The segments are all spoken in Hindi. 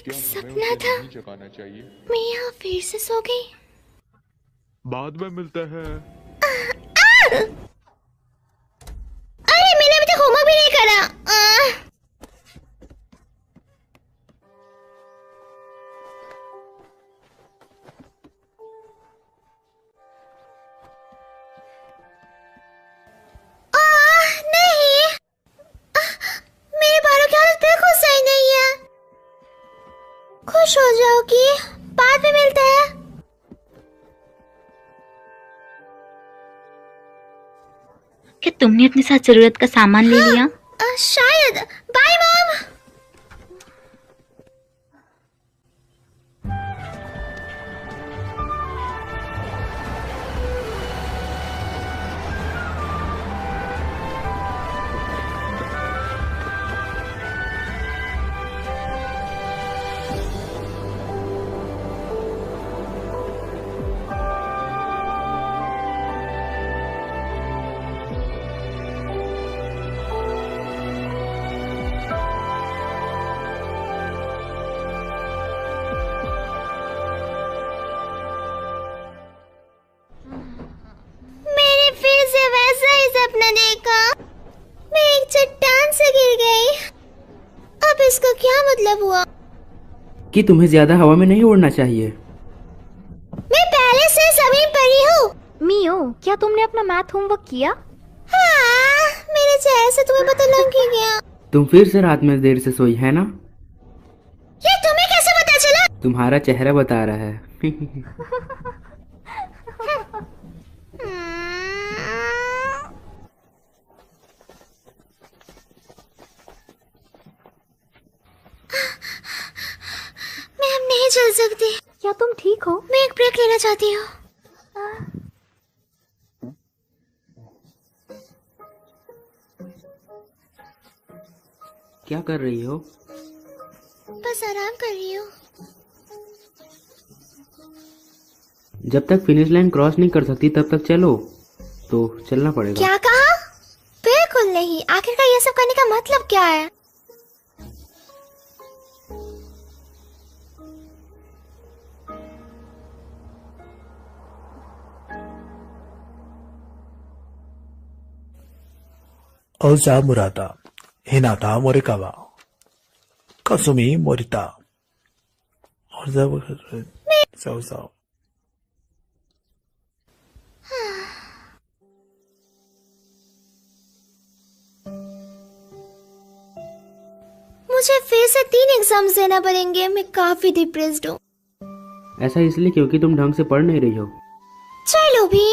सपना था। जगाना चाहिए। मैं यहाँ फिर से सो गई। बाद में मिलते हैं। अरे मैंने अभी तक होमवर्क भी नहीं करा। नहीं, मेरे बालों की हालत बिल्कुल सही नहीं है। खुश हो जाओगी, बाद में मिलते हैं। क्या तुमने अपने साथ जरूरत का सामान ले लिया? शायद। Bye mom. सपना देखा, मैं एक चट्टान से गिर गई। अब इसका क्या मतलब हुआ? कि तुम्हें ज्यादा हवा में नहीं उड़ना चाहिए। मैं पहले से जमीन पर ही हूँ। मियो, क्या तुमने अपना मैथ होमवर्क किया? हाँ, मेरे चेहरे से तुम्हें पता लग ही गया। तुम फिर से रात में देर से सोई है ना? ये तुम्हें कैसे पता चला? तुम्हारा चेहरा बता रहा है। मैं अब नहीं चल सकती। क्या तुम ठीक हो? मैं एक ब्रेक लेना चाहती हूँ। क्या कर रही हो? बस आराम कर रही हूँ। जब तक फिनिश लाइन क्रॉस नहीं कर सकती तब तक चलो। तो चलना पड़ेगा। क्या कहा? बिल्कुल नहीं। आखिरकार ये सब करने का मतलब क्या है? Oza Murata, Hinata Morikawa, Kasumi Morita. So. मुझे फिर से 3 एग्जाम्स देना पड़ेंगे। मैं काफी डिप्रेस्ड हूँ। ऐसा इसलिए क्योंकि तुम ढंग से पढ़ नहीं रही हो। चलो भी,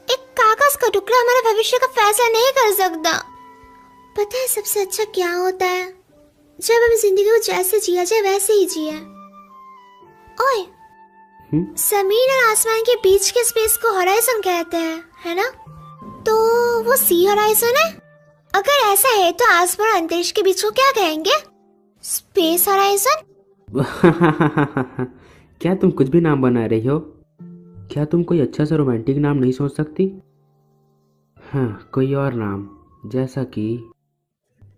एक कागज का टुकड़ा हमारे भविष्य का फैसला नहीं कर सकता। पता है सबसे अच्छा क्या होता है? जब हम जिंदगी को जैसे जिया जाए वैसे ही जिए। ओए, जमीन और आसमान के बीच के स्पेस को हॉराइजन कहते हैं, है ना? तो वो सी हॉराइजन है। अगर ऐसा है तो आसमान और अंतरिक्ष के बीच को क्या कहेंगे? Space horizon. क्या तुम कुछ भी नाम बना रही हो? क्या तुम कोई अच्छा सा रोमांटिक नाम नहीं सोच सकती? हाँ, कोई और नाम, जैसा कि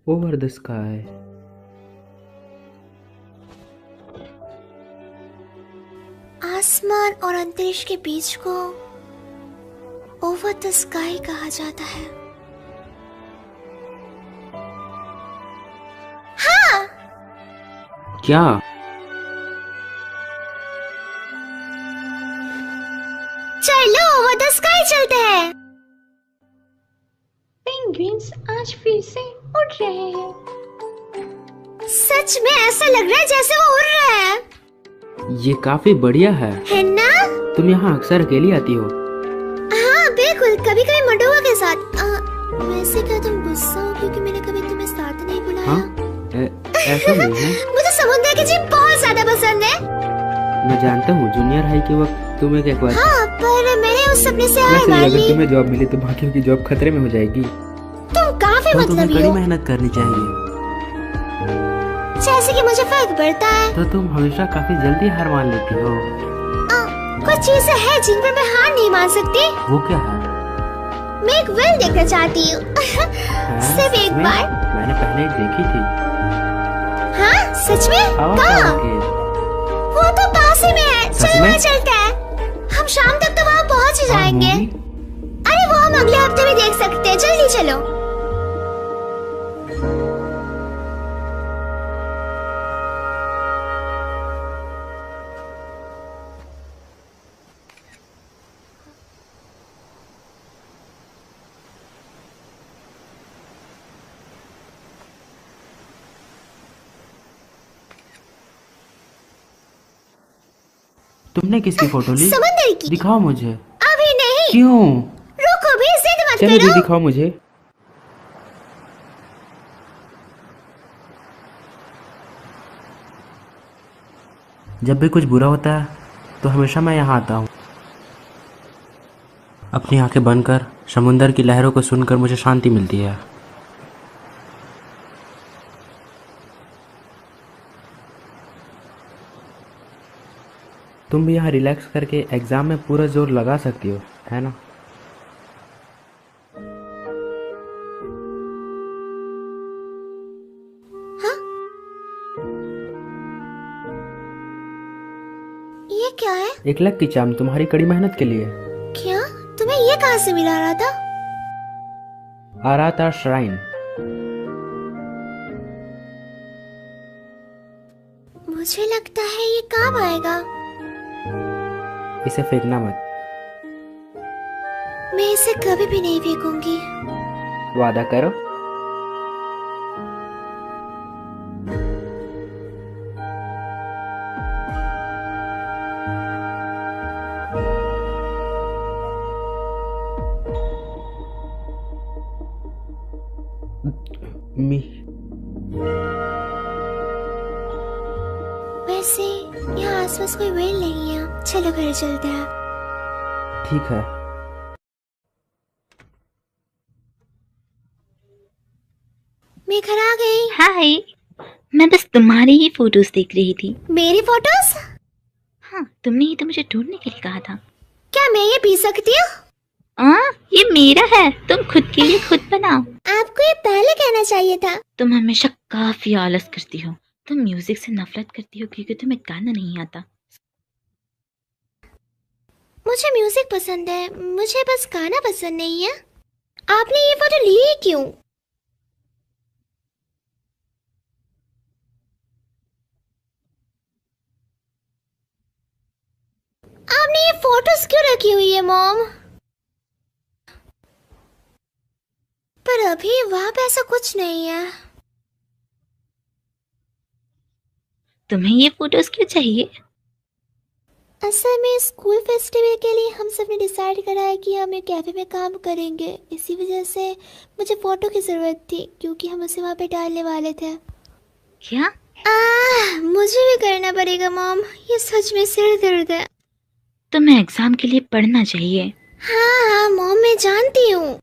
ओवर द स्काई। आसमान और अंतरिक्ष के बीच को ओवर द स्काई कहा जाता है। हाँ, क्या? चलो ओवर द स्काई चलते हैं। पेंगुइन्स आज फिर से उड़ रहे हैं। सच में ऐसा लग रहा है जैसे वो उड़ रहा है। ये काफी बढ़िया है ना? तुम यहाँ अक्सर अकेली आती हो? हाँ बिल्कुल, कभी कभी मंडोवा के साथ। वैसे क्या तुम गुस्सा हो क्योंकि मैंने कभी तुम्हें साथ नहीं बुलाया? हाँ, ऐसा नहीं है। मुझे समुद्र की जीप बहुत ज्यादा पसंद है। मैं जानता हूँ जूनियर हाई के वक्त तुम एक बार। हाँ, पर मैंने उस सपने से हार वैसे मान अगर ली। तुम्हें जॉब मिली तो बाकियों की जॉब खतरे में हो जाएगी। तुम काफी तो तुम्हें मतलबी कड़ी हो। मेहनत करनी चाहिए। जैसे कि मुझे फर्क पड़ता है। तो तुम हमेशा काफी जल्दी हार मान लेती हो। कुछ चीजें हैं जिन पर मैं हार नहीं मान सकती। वो क्या है? मैं एक वेल देखना चाहती हूँ। हाँ, सिर्फ एक सच में? बार। मैंने पहले देखी थी। हाँ सच में? आओ कहाँ? के। वो तो पास ही में है। सच चलो में? वहाँ चलते हैं। हम शाम तक तो वहाँ पहुँच ही और जाएंगे। मूवी? अरे वो हम अगले हफ्ते भी देख सकते हैं। जल्दी चलो। तुमने किसकी फोटो ली? समंदर की। दिखाओ मुझे। अभी नहीं। क्यों? रुको भी, जिद मत चलो करो। भी दिखाओ मुझे। जब भी कुछ बुरा होता है तो हमेशा मैं यहाँ आता हूँ। अपनी आंखें बंद कर समुंदर की लहरों को सुनकर मुझे शांति मिलती है। तुम भी यहाँ रिलैक्स करके एग्जाम में पूरा जोर लगा सकती हो, है ना? ये क्या है? एक लक की चाम तुम्हारी कड़ी मेहनत के लिए। क्या? तुम्हें ये कहाँ से मिला रहा था? आराता श्राइन। मुझे लगता है ये काम आएगा। इसे फेंकना मत। मैं इसे कभी भी नहीं फेंकूंगी। वादा करो। मी वैसे यहाँ आसपास कोई वेल नहीं है। चलो घर चलते हैं। ठीक है। मैं घर आ गई। हाय, मैं बस तुम्हारी ही फोटोज देख रही थी। मेरी फोटोज? हाँ, तुमने ही तो मुझे ढूंढने के लिए कहा था। क्या मैं ये पी सकती हूँ? ये मेरा है, तुम खुद के लिए खुद बनाओ। आपको ये पहले कहना चाहिए था। तुम हमेशा काफी आलस करती हो। तुम म्यूजिक से नफरत करती हो क्योंकि तुम्हें गाना नहीं आता। मुझे म्यूजिक पसंद है, मुझे बस गाना पसंद नहीं है। आपने ये फोटो ली ही क्यों? आपने ये फोटोज क्यों रखी हुई है मॉम? पर अभी वहां पे ऐसा कुछ नहीं है। तुम्हें ये फोटोज क्यों चाहिए? असल में स्कूल फेस्टिवल के लिए हम सब ने डिसाइड करा है कि हम एक कैफे में काम करेंगे। इसी वजह से मुझे फोटो की जरूरत थी क्योंकि हम उसे वहां पे डालने वाले थे। क्या? मुझे भी करना पड़ेगा मॉम, ये सच में सिर दर्द है। तुम्हें एग्जाम के लिए पढ़ना चाहिए। हाँ हाँ मॉम, मैं जानती हूँ।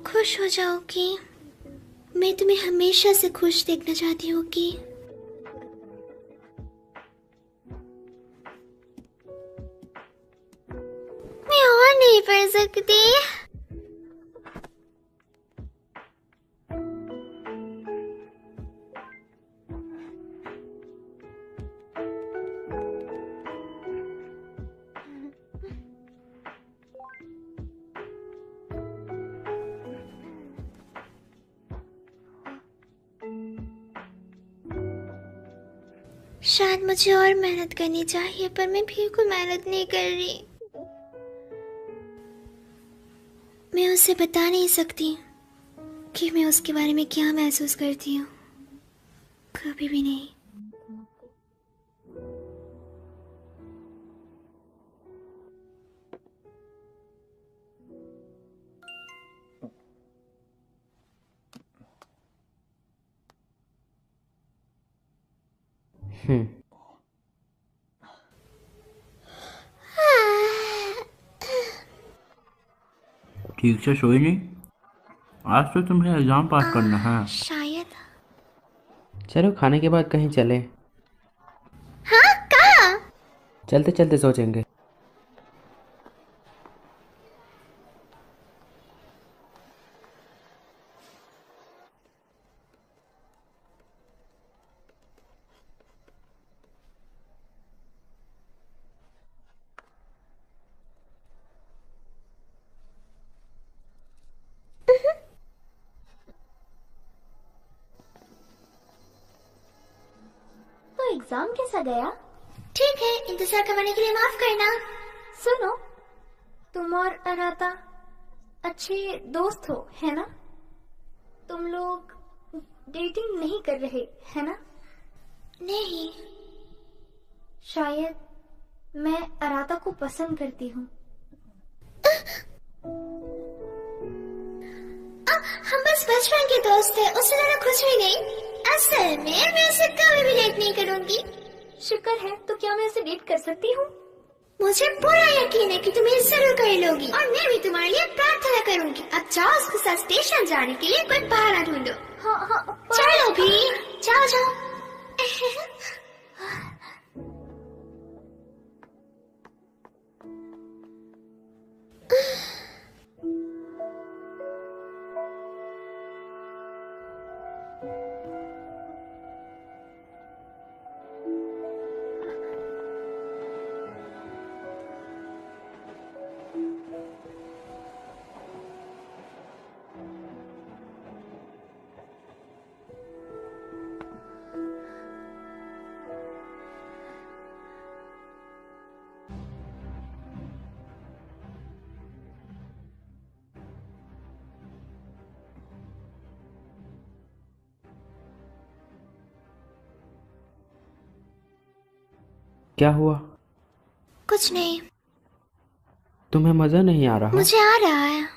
खुश हो जाओगी। मैं तुम्हें हमेशा से खुश देखना चाहती हूँ कि मैं और नहीं पढ़ सकती। शायद मुझे और मेहनत करनी चाहिए, पर मैं बिल्कुल मेहनत नहीं कर रही। मैं उसे बता नहीं सकती कि मैं उसके बारे में क्या महसूस करती हूँ, कभी भी नहीं। ठीक से सोई नहीं? आज तो तुम्हें एग्जाम पास करना है। शायद। चलो खाने के बाद कहीं चले। हाँ, कहाँ? चलते चलते सोचेंगे। तो एग्जाम कैसा गया? ठीक है, इंतजार करवाने के लिए माफ करना। सुनो, तुम और अनाता अच्छे दोस्त हो, है ना? तुम लोग डेटिंग नहीं कर रहे, है ना? नहीं। शायद मैं अराता को पसंद करती हूँ। हम बस बचपन के दोस्त हैं, उससे ज्यादा कुछ भी नहीं। असल में मैं उसे कभी भी डेट नहीं करूंगी। शुक्र है, तो क्या मैं उसे डेट कर सकती हूँ? मुझे पूरा यकीन है कि तुम ये जरूर कर लोगी, और मैं भी तुम्हारे लिए प्रार्थना करूंगी। अब जाओ, उसके साथ स्टेशन जाने के लिए कोई बहाना ढूंढो। हाँ हाँ, चलो भी, जाओ जाओ। क्या हुआ? कुछ नहीं। तुम्हें मजा नहीं आ रहा? मुझे आ रहा है।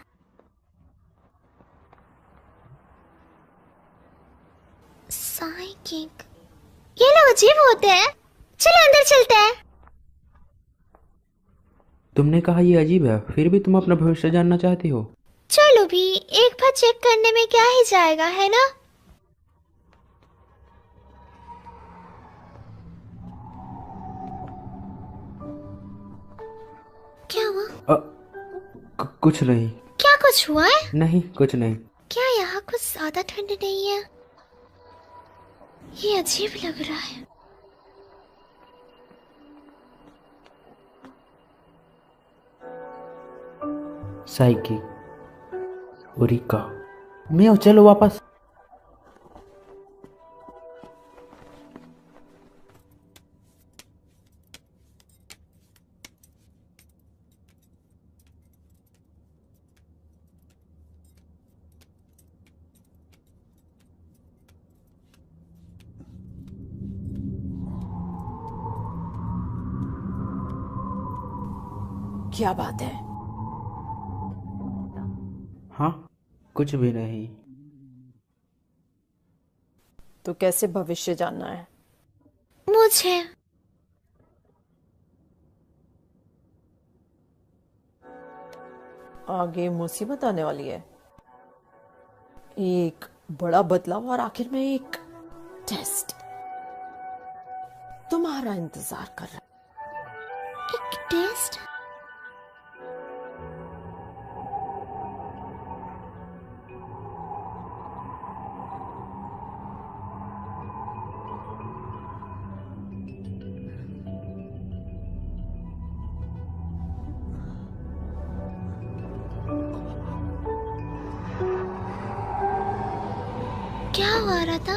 साइकिक, ये लोग अजीब होते हैं। चलो अंदर चलते हैं। तुमने कहा ये अजीब है, फिर भी तुम अपना भविष्य जानना चाहती हो। चलो भी, एक बार चेक करने में क्या ही जाएगा, है ना? क्या हुआ? कुछ नहीं। क्या कुछ हुआ है? नहीं, कुछ नहीं। क्या यहाँ कुछ ज्यादा ठंड नहीं है? ये अजीब लग रहा है। साइकी, ओरिका, मैं चलो वापस। क्या बात है? हाँ, कुछ भी नहीं। तो कैसे भविष्य जानना है? मुझे आगे मुसीबत आने वाली है। एक बड़ा बदलाव और आखिर में एक टेस्ट तुम्हारा इंतजार कर रहा है। एक टेस्ट? क्या हो रहा था?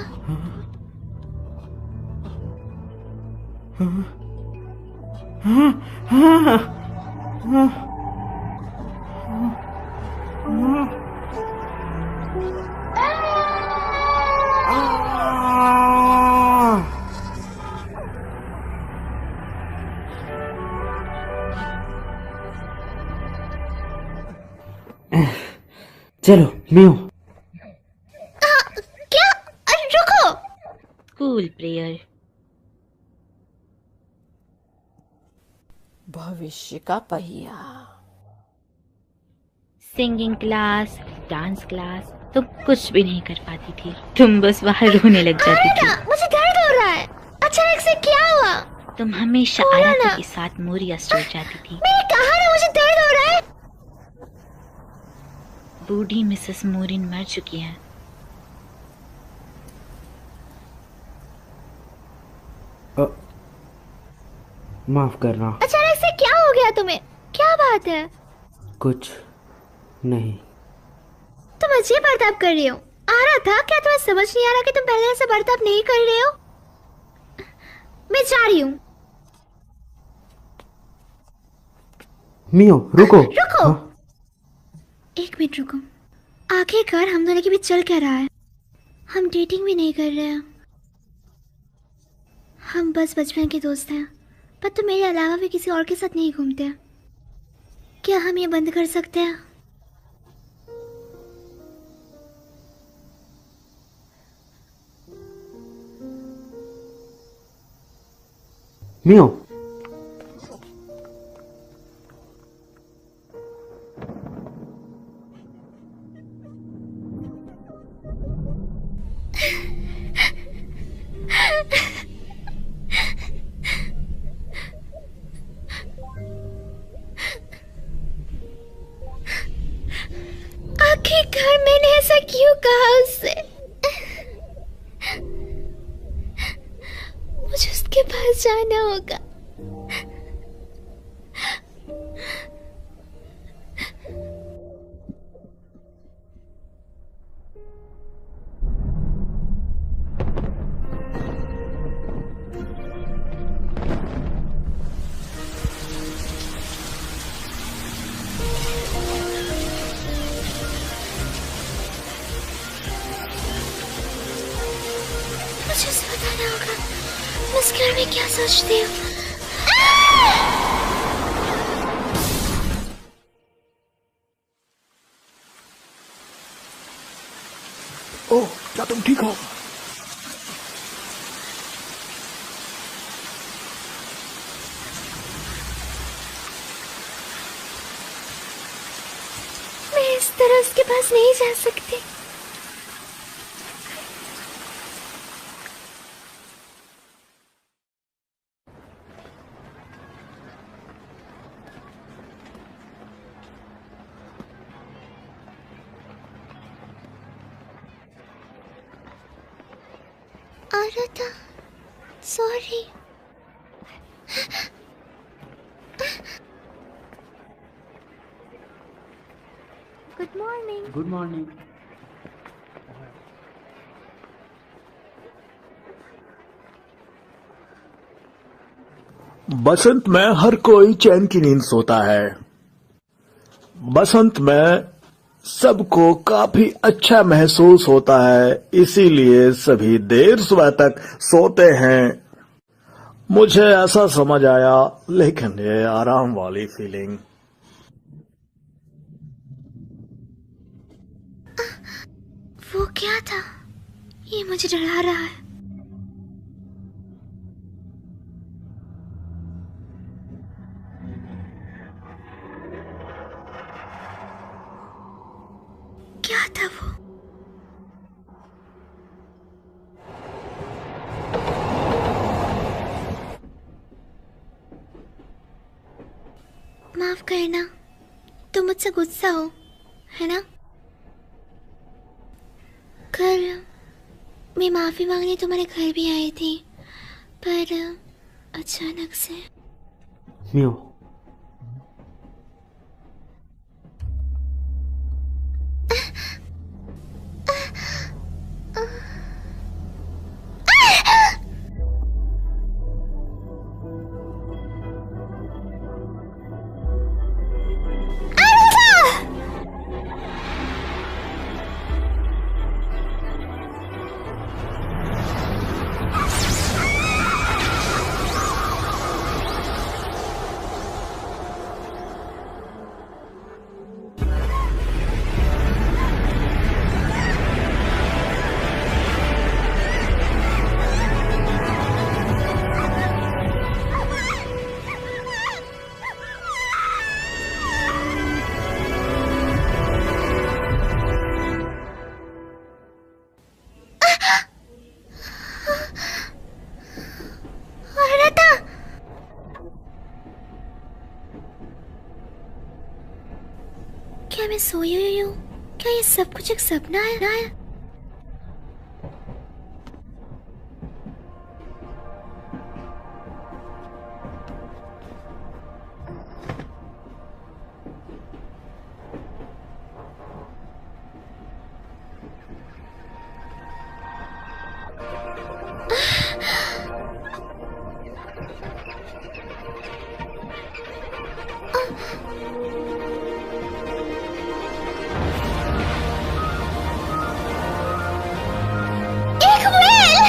चलो मैं हूँ। क्या? अरे रुको। School prayer. भविष्य का पहिया। सिंगिंग क्लास, डांस क्लास, तुम कुछ भी नहीं कर पाती थी। तुम बस बाहर रोने लग जाती थी। मुझे दर्द हो रहा है। अचानक से क्या हुआ? तुम हमेशा बोलो आरती ना। के साथ मोरिया स्टोर जाती थी। मैंने कहा ना मुझे दर्द हो रहा है। बूढ़ी मिसेस मोरिन मर चुकी हैं। माफ करना। अचानक से क्या हो गया तुम्हें? क्या बात है? कुछ नहीं। तुम अजीब बर्ताव कर रही हो। आ रहा था, क्या तुम्हें समझ नहीं आ रहा कि तुम पहले ऐसा बर्ताव नहीं कर रहे हो? मैं जा रही हूँ। मियो रुको। रुको। एक मिनट रुको। आखिरकार हम दोनों के बीच चल क्या रहा है? हम डेटिंग भी नहीं कर रहे हैं। हम बस बचपन के दोस्त हैं। पर तुम मेरे अलावा भी किसी और के साथ नहीं घूमते। क्या हम ये बंद कर सकते हैं? मियो आखिरकार मैंने ऐसा क्यों कहा उससे? मुझे उसके पास जाना होगा। मुझे उसे बताना होगा मैं उस घर में क्या सोचती हूँ। ओह, क्या तुम ठीक हो? मैं इस तरह उसके पास नहीं जा सकती। आरता, sorry. Good morning. Good morning. बसंत में हर कोई चैन की नींद सोता है। बसंत में सबको काफी अच्छा महसूस होता है, इसीलिए सभी देर सुबह तक सोते हैं। मुझे ऐसा समझ आया, लेकिन ये आराम वाली फीलिंग। वो क्या था? ये मुझे डरा रहा है। क्या था वो? माफ करना, तुम मुझसे गुस्सा हो, है ना? कल मैं माफी मांगने तुम्हारे घर भी आई थी, पर अचानक से। मियो मैं सोई हुई हूँ? क्या ये सब कुछ एक सपना है? एक व्हेल!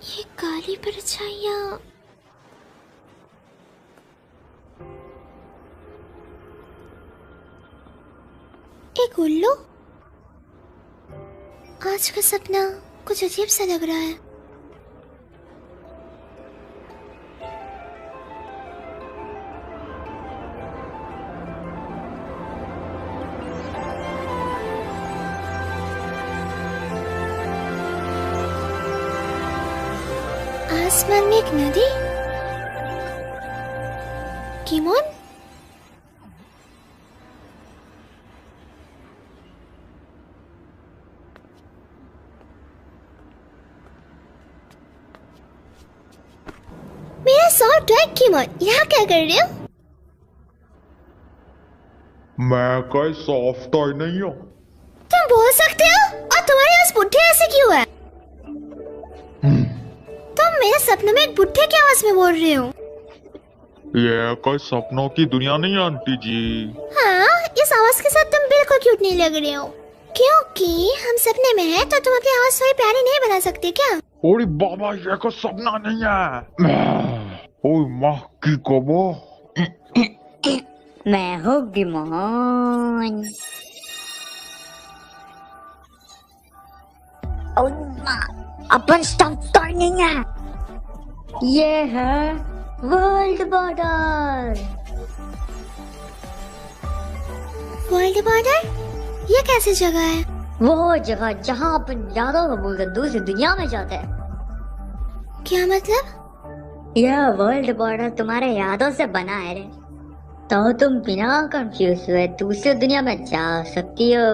ये काली परछाइयाँ एक उल्लू। आज का सपना कुछ अजीब सा लग रहा है। आसमान में एक नदी। किमोन? मेरा सॉफ्ट टॉय किमोन, यहाँ क्या कर रहे हो? मैं कोई सॉफ्ट टॉय नहीं हूँ। तुम बोल सकते हो? और तुम्हारे पास बुढ़े ऐसे क्यों है? तुम मेरे सपनों में एक बुढ़े की आवाज में बोल रहे हो? ये कोई सपनों की दुनिया नहीं है आंटी जी। हाँ, इस आवाज के साथ तुम बिल्कुल क्यूट नहीं लग रहे हो। क्योंकि हम सपने में हैं, तो तुम अपनी आवाज थोड़ी प्यारी नहीं बना सकते क्या? ओरे बाबा, ये कोई सपना नहीं है। ओए माँ की कबो। मैं हूँ गिमोन। अपन स्टॉप नहीं है। ये है वर्ल्ड बॉर्डर। World border? ये कैसी जगह है? वो जगह जहाँ अपन यादों को भूलकर दूसरी दुनिया में जाते हैं। क्या मतलब? यह वर्ल्ड बॉर्डर तुम्हारे यादों से बना है रे, तो तुम बिना कंफ्यूज हुए दूसरी दुनिया में जा सकती हो।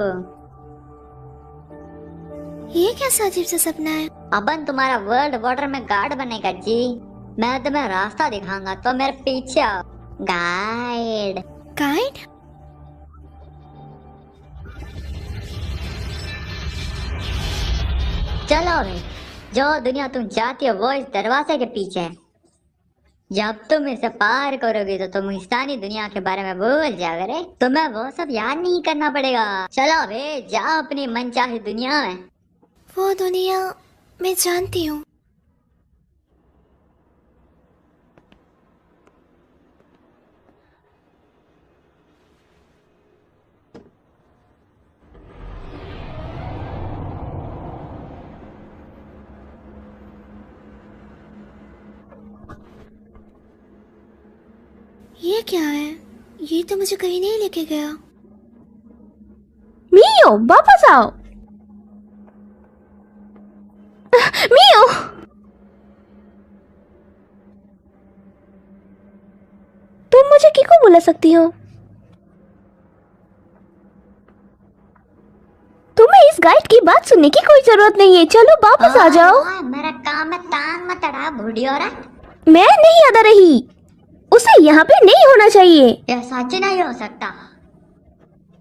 ये कैसा अजीब सा सपना है? अपन तुम्हारा वर्ल्ड बॉर्डर में गार्ड बनेगा जी। मैं तुम्हें रास्ता दिखाऊंगा, तो मेरे पीछे आओ। गाइड। गाइड? चलो भाई, जो दुनिया तुम चाहती हो वो इस दरवाजे के पीछे है। जब तुम इसे पार करोगे तो तुम इंसानी दुनिया के बारे में भूल जाओगे। तुम्हें वो सब याद नहीं करना पड़ेगा। चलो भाई, जाओ अपनी मनचाही दुनिया में। वो दुनिया मैं जानती हूँ। ये क्या है? ये तो मुझे कहीं नहीं लेके गया। मियो, वापस आओ। मियो, तुम मुझे किको बुला सकती हो? तुम्हें इस गाइड की बात सुनने की कोई जरूरत नहीं है। चलो वापस आ जाओ। मेरा काम है, टांग मत अड़ा बुढ़ियो रे। मैं नहीं अदा रही। उसे यहाँ पे नहीं होना चाहिए। यह सच नहीं हो सकता।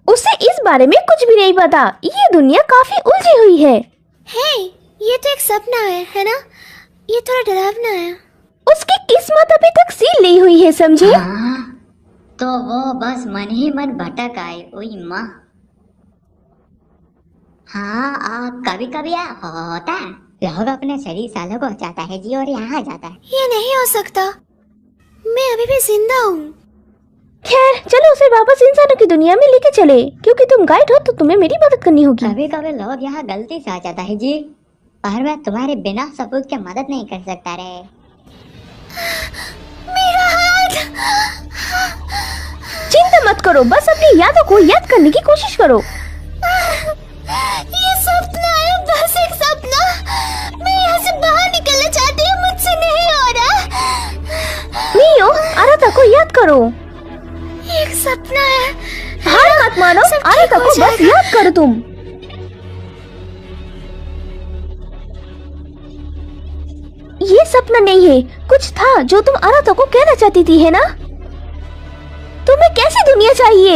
उसे इस बारे में कुछ भी नहीं पता। ये दुनिया काफी उलझी हुई है। हे, ये तो एक सपना है ना? ये थोड़ा डरावना है। उसकी किस्मत अभी तक सील नहीं हुई है, समझे? हाँ, तो वो बस मन ही मन भटक आए। ओई माँ। हाँ, कभी कभी होता है। लोग अपने शरीर सालों को चाहता है जी, और यहाँ आ जाता है। ये नहीं हो सकता। मैं अभी भी जिंदा हूँ। खैर चलो उसे वापस इंसानों की दुनिया में लेके चले, क्योंकि तुम गाइड हो तो तुम्हें मेरी मदद करनी होगी। कभी कभी लोग यहाँ गलती से आ जाता है जी, पर मैं तुम्हारे बिना सबूत के मदद नहीं कर सकता रे। मेरा हाथ। चिंता मत करो, बस अपनी यादों को याद करने की कोशिश करो। ये सपना है, बस एक सपना। मैं यहाँ से बाहर निकलना चाहती हूँ, मुझसे नहीं हो रहा। मियो, आराता को याद करो। एक सपना है। हार मत मानो, आराता को बस याद करो तुम। ये सपना नहीं है, कुछ था जो तुम आराता को कहना चाहती थी, है ना? तुम्हें कैसी दुनिया चाहिए?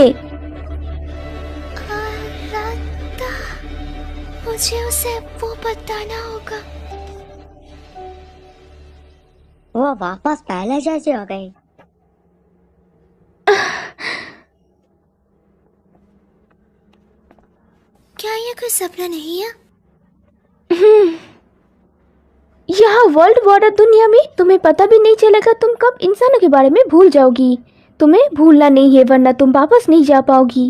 आराता, मुझे उसे वो बताना होगा। वो वापस पहले जैसी हो गई। क्या ये कोई सपना नहीं है? यहाँ वर्ल्ड बॉर्डर दुनिया में तुम्हें पता भी नहीं चलेगा तुम कब इंसानों के बारे में भूल जाओगी। तुम्हें भूलना नहीं है, वरना तुम वापस नहीं जा पाओगी।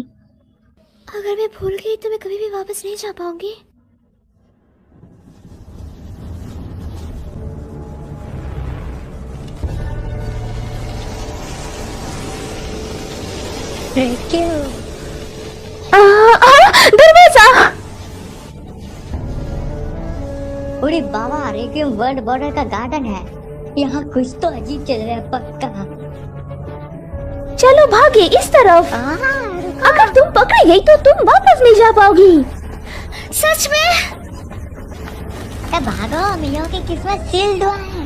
अगर मैं भूल गई तो मैं कभी भी वापस नहीं जा पाऊंगी। दरवाजा! अरे बाबा, रेक्यूम वर्ल्ड बॉर्डर का गार्डन है। यहाँ कुछ तो अजीब चल रहा है पक्का। चलो भागे इस तरफ। अगर तुम पकड़ी गई तो तुम वापस नहीं जा पाओगी। सच में? भागो, मियो की किस्मत सील्ड हुआ है।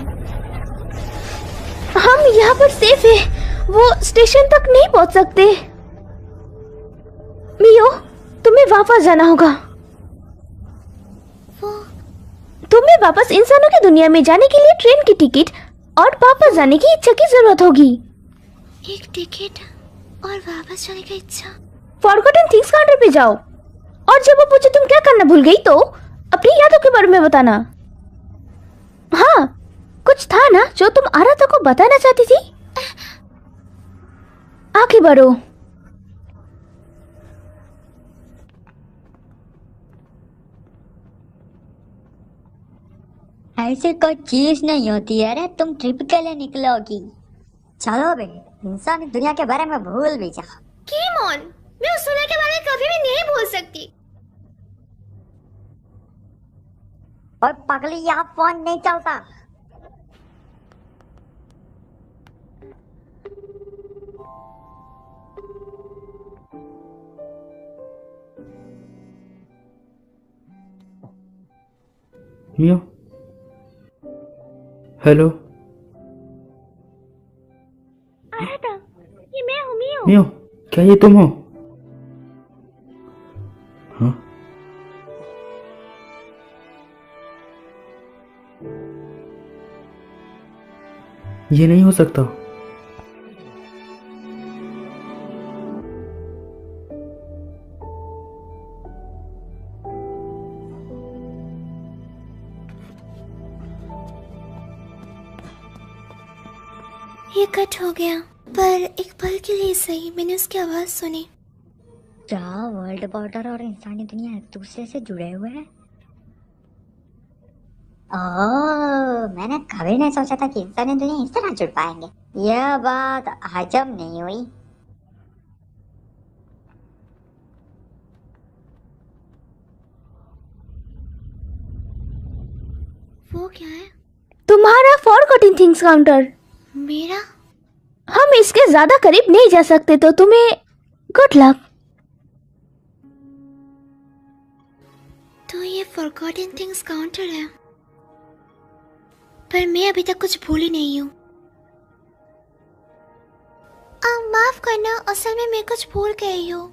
हम यहाँ पर सेफ है, वो स्टेशन तक नहीं पहुँच सकते। मियो, तुम्हें वापस जाना होगा। तुम्हें वापस इंसानों की दुनिया में जाने के लिए ट्रेन की टिकट और वापस जाने की इच्छा की जरूरत होगी। एक टिकट और वापस जाने की इच्छा। फॉरगॉटन थिंग्स काउंटर पे जाओ और जब वो पूछे तुम क्या करना भूल गई तो अपनी यादों के बारे में बताना। हाँ, कुछ था ना जो तुम आराता को बताना चाहती थी। आगे बढ़ो। ऐसी कोई चीज नहीं होती है रे, तुम ट्रिप के लिए निकलोगी। चलो बे, इंसानी दुनिया के बारे में भूल भी जाओ। कीमोन, मैं उस दुनिया के बारे में कभी भी नहीं भूल सकती। और पगली, यहाँ फोन नहीं चलता। मियो, हेलो। आराता, ये मैं हूँ मियो। मियो, क्या ये तुम हो? हाँ? ये नहीं हो सकता। ये कट हो गया, पर एक पल के लिए सही मैंने उसकी आवाज सुनी। क्या वर्ल्ड बॉर्डर और इंसानी दुनिया एक दूसरे से जुड़े हुए हैं? ओह, मैंने कभी नहीं सोचा था कि इंसानी दुनिया इस तरह जुड़ पाएंगे। यह बात हजम नहीं हुई। वो क्या है? तुम्हारा फॉरगॉटन थिंग्स काउंटर। मेरा? हम इसके ज्यादा करीब नहीं जा सकते, तो तुम्हें गुड लक। तो ये फॉरगॉटन थिंग्स काउंटर है, पर मैं अभी तक कुछ भूली नहीं हूँ। माफ करना, असल में मैं कुछ भूल गई हूँ।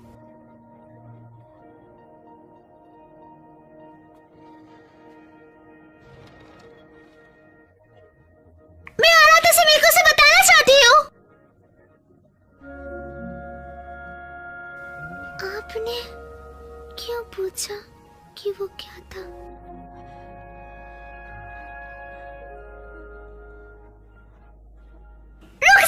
मैं आराता से मिलकर से बताना चाहती हूँ। आपने क्यों पूछा कि वो क्या था? रुक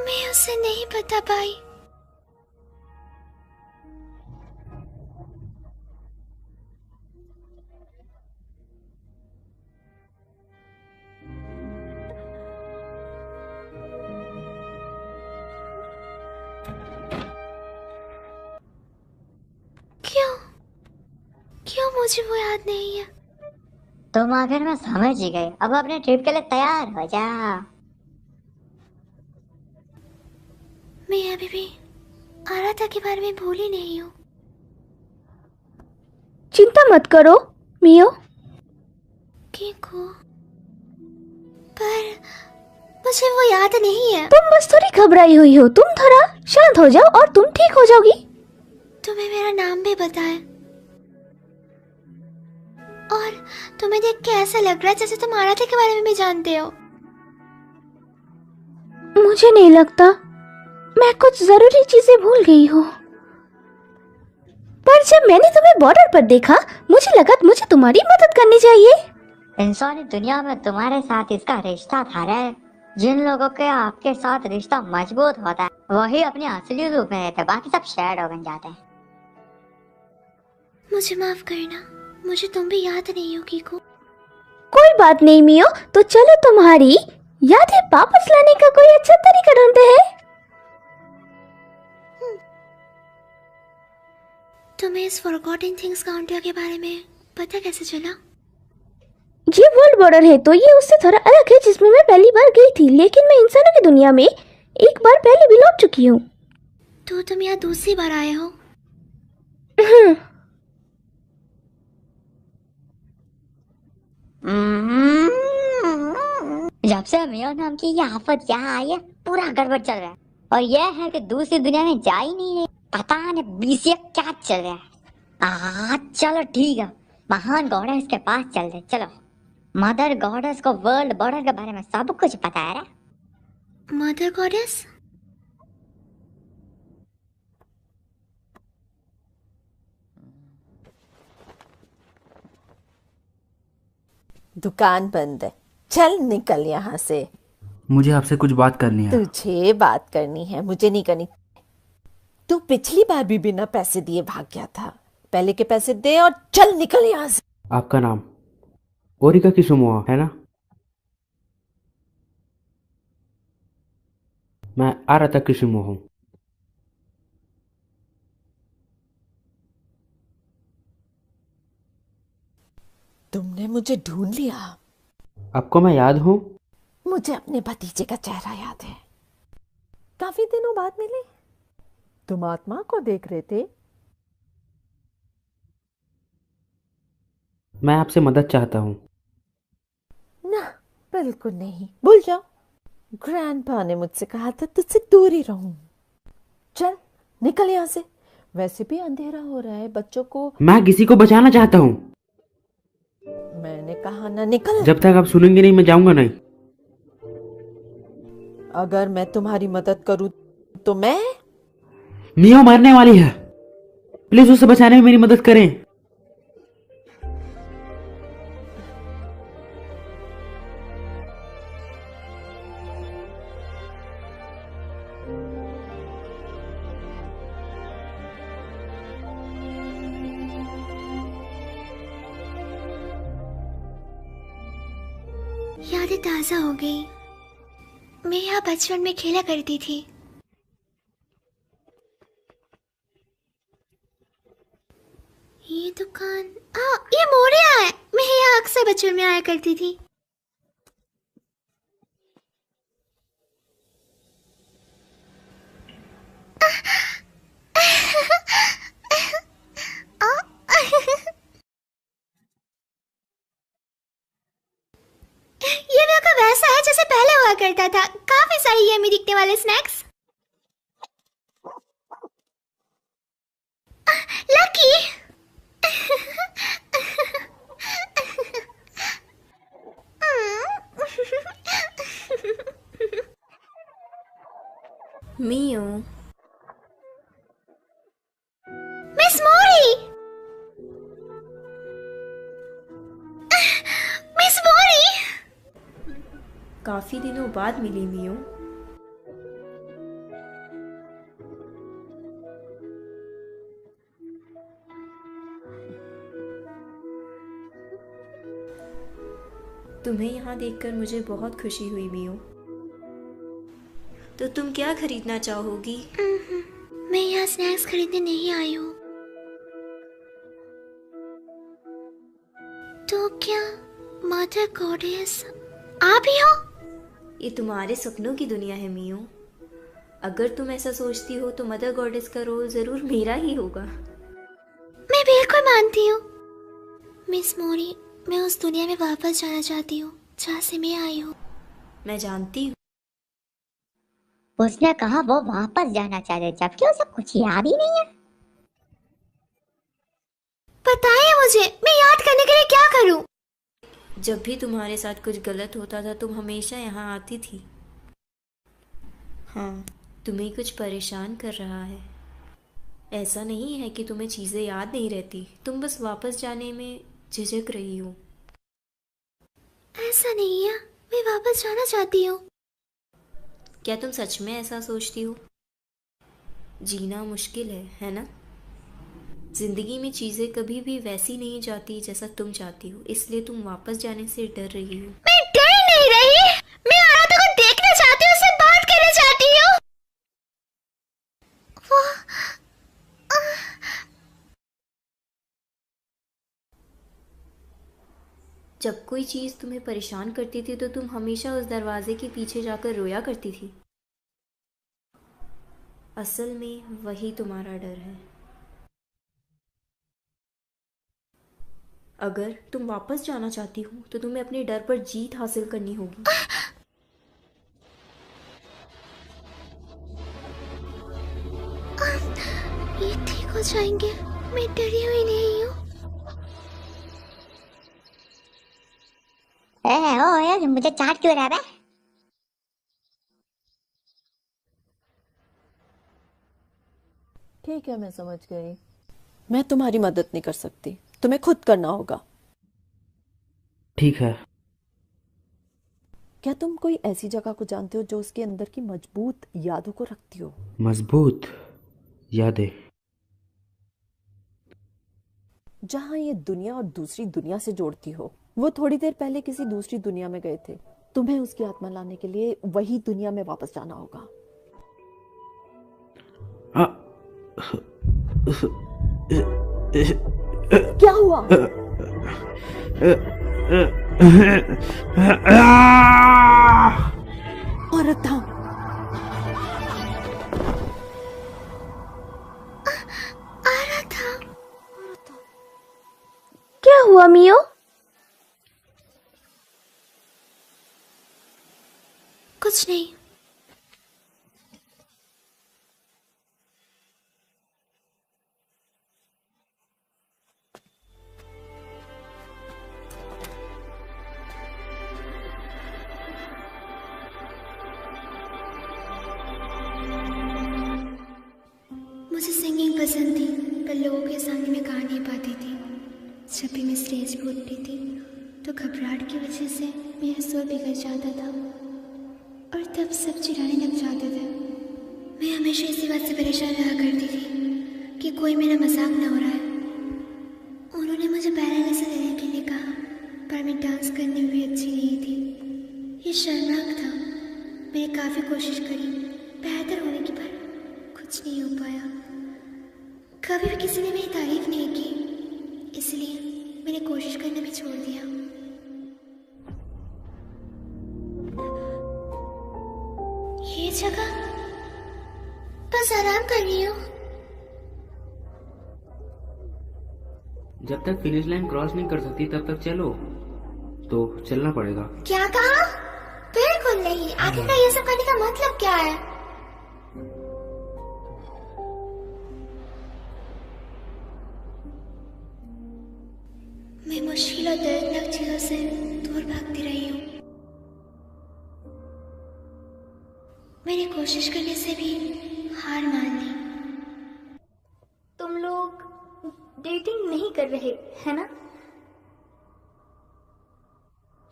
मैं उसे नहीं बता पाई। क्यों क्यों मुझे वो याद नहीं है? तुम आखिर में समझ ही गए। अब अपने ट्रिप के लिए तैयार हो जा। मैं अभी भी आराधा के बारे में भूली नहीं हूँ। चिंता मत करो मियो। किको, पर मुझे वो याद नहीं है। तुम बस थोड़ी घबराई हुई हो, तुम थोड़ा शांत हो जाओ और तुम ठीक हो जाओगी। तुम्हें मेरा नाम भी बताया और तुम्हें देख के ऐसा लग रहा है जैसे तुम आराध्या के बारे में भी जानते हो। मुझे नहीं लगता, मैं कुछ जरूरी चीजें भूल गई हूँ। पर जब मैंने तुम्हें बॉर्डर पर देखा मुझे लगा मुझे तुम्हारी मदद करनी चाहिए। इंसानी दुनिया में तुम्हारे साथ इसका रिश्ता था रे। जिन लोगों के आपके साथ रिश्ता मजबूत होता है वही अपने असली रूप में रहते, बाकी सब शैडो बन जाते हैं। मुझे माफ करना, मुझे तुम भी याद नहीं हो किको। कोई बात नहीं मियो, तो चलो तुम्हारी यादें वापस लाने का कोई अच्छा तरीका ढूंढते हैं। तुम्हें इस फॉरगॉटन थिंग्स काउंटर के बारे में पता कैसे चला? ये वर्ल्ड बॉर्डर है तो ये उससे थोड़ा अलग है जिसमें मैं पहली बार गई थी, लेकिन मैं इंसानों की दुनिया में एक बार पहले भी लौट चुकी हूँ। तो तुम यहाँ दूसरी बार आए हो? जब से मियो नाम की ये आफत यहाँ आई है पूरा गड़बड़ चल रहा है। और यह है कि दूसरी दुनिया में जा ही नहीं रही। पता नहीं बीसीए क्या चल रहा है। चलो ठीक है, महान गॉडेस के पास चल रहे। चलो, मदर गॉडेस को वर्ल्ड बॉर्डर के बारे में सब कुछ पता है। Mother goddess? दुकान बंद है, चल निकल यहाँ से। मुझे आपसे कुछ बात करनी है। तुझे बात करनी है, मुझे नहीं करनी। तू पिछली बार भी बिना पैसे दिए भाग गया था। पहले के पैसे दे और चल निकल यहाँ से। आपका नाम ओरिका किसुमोआ है ना? मैं आराधा किसुमोआ हूँ। तुमने मुझे ढूंढ लिया। आपको मैं याद हूँ? मुझे अपने भतीजे का चेहरा याद है। काफी दिनों बाद मिले। तुम आत्मा को देख रहे थे। मैं आपसे मदद चाहता हूँ। ना, बिल्कुल नहीं, भूल जाओ। ग्रैंडपा ने मुझसे कहा था तुझसे दूर ही रहूं। चल निकल यहाँ से। वैसे भी अंधेरा हो रहा है, बच्चों को। मैं किसी को बचाना चाहता हूँ। मैंने कहा ना निकल। जब तक आप सुनेंगे नहीं मैं जाऊंगा नहीं। अगर मैं तुम्हारी मदद करूं तो मैं। मियो मरने वाली है, प्लीज उसे बचाने में मेरी मदद करें। यादें ताजा हो गई। मैं यहाँ बचपन में खेला करती थी। ये दुकान, ये मोरिया है। मैं यहाँ अक्सर बचपन में आया करती थी। ये मेरे को वैसा है जैसे पहले हुआ करता था। काफी सारी यम्मी दिखने वाले स्नैक्स। लकी। मियो, मिस मोरी। मिस मोरी। काफी दिनों बाद मिली मियो। तुम्हें यहाँ देखकर मुझे बहुत खुशी हुई मियो। तो तुम क्या खरीदना चाहोगी? मैं यहाँ स्नैक्स खरीदने नहीं आई हूँ। तो क्या मदर गॉडेस आप ही हो? ये तुम्हारे सपनों की दुनिया है मियो। अगर तुम ऐसा सोचती हो तो मदर गॉडेस का रोल जरूर मेरा ही होगा। मैं बिल्कुल मानती हूँ मिस मोरी। मैं उस दुनिया में वापस जाना चाहती हूँ जहाँ से मैं आई हूँ। मैं जानती हूँ। उसने कहा वो वापस जाना चाहते जबकि उसे कुछ याद ही नहीं है। बताइए मुझे, मैं याद करने के लिए क्या करूँ? जब भी तुम्हारे साथ कुछ गलत होता था तुम हमेशा यहाँ आती थी। हाँ, तुम्हें कुछ परेशान कर रहा है। ऐसा नहीं है कि तुम्हें चीज़ें याद नहीं रहती, तुम बस वापस जाने में झिझक रही हो। ऐसा नहीं है, मैं वापस जाना चाहती हूँ। क्या तुम सच में ऐसा सोचती हो? जीना मुश्किल है ना? जिंदगी में चीजें कभी भी वैसी नहीं जाती जैसा तुम चाहती हो, इसलिए तुम वापस जाने से डर रही हो। मैं डर नहीं रही, मैं आराधा को देखना चाहती हूँ, उससे बात करना चाहती हूँ। जब कोई चीज तुम्हें परेशान करती थी तो तुम हमेशा उस दरवाजे के पीछे जाकर रोया करती थी। असल में वही तुम्हारा डर है। अगर तुम वापस जाना चाहती हो तो तुम्हें अपने डर पर जीत हासिल करनी होगी। ये ठीक हो जाएंगे, मैं डरी हुई नहीं हूँ। ओ यार, मुझे चाट क्यों रहा है? ठीक है, मैं समझ गई। मैं तुम्हारी मदद नहीं कर सकती, तुम्हें खुद करना होगा। ठीक है। क्या तुम कोई ऐसी जगह को जानते हो जो उसके अंदर की मजबूत यादों को रखती हो? मजबूत यादें? जहां ये दुनिया और दूसरी दुनिया से जोड़ती हो। वो थोड़ी देर पहले किसी दूसरी दुनिया में गए थे, तुम्हें उसकी आत्मा लाने के लिए वही दुनिया में वापस जाना होगा। क्या हुआ? औरत था। क्या हुआ मियो? कुछ नहीं। मुझे सिंगिंग पसंद थी, पर लोगों के सामने मैं गा नहीं पाती थी। जब भी मैं स्टेज पर उठती थी तो घबराहट की वजह से मेरा सुर बिगड़ जाता था और तब सब चिढ़ाने लग जाते थे। मैं हमेशा इसी बात से परेशान रहा करती थी कि कोई मेरा मजाक ना हो रहा है। उन्होंने मुझे बैले लेसन लेने के लिए कहा, पर मैं डांस करने में भी अच्छी नहीं थी। ये शर्मनाक था। मैंने काफ़ी कोशिश करी बेहतर होने की, पर कुछ नहीं हो पाया। कभी भी किसी ने मेरी तारीफ नहीं की, इसलिए मैंने कोशिश करना भी छोड़ दिया। ये जगह, बस आराम कर रही हूँ। जब तक फिनिश लाइन क्रॉस नहीं कर सकती तब तक चलो। तो चलना पड़ेगा। क्या कहा? बिल्कुल नहीं। आखिरकार ये सब करने का मतलब क्या है? मैं मुश्किल और दर्दनाक चीजों से दूर भागती रही हूँ। मैंने कोशिश करने से भी हार मान ली। तुम लोग डेटिंग नहीं कर रहे, है ना?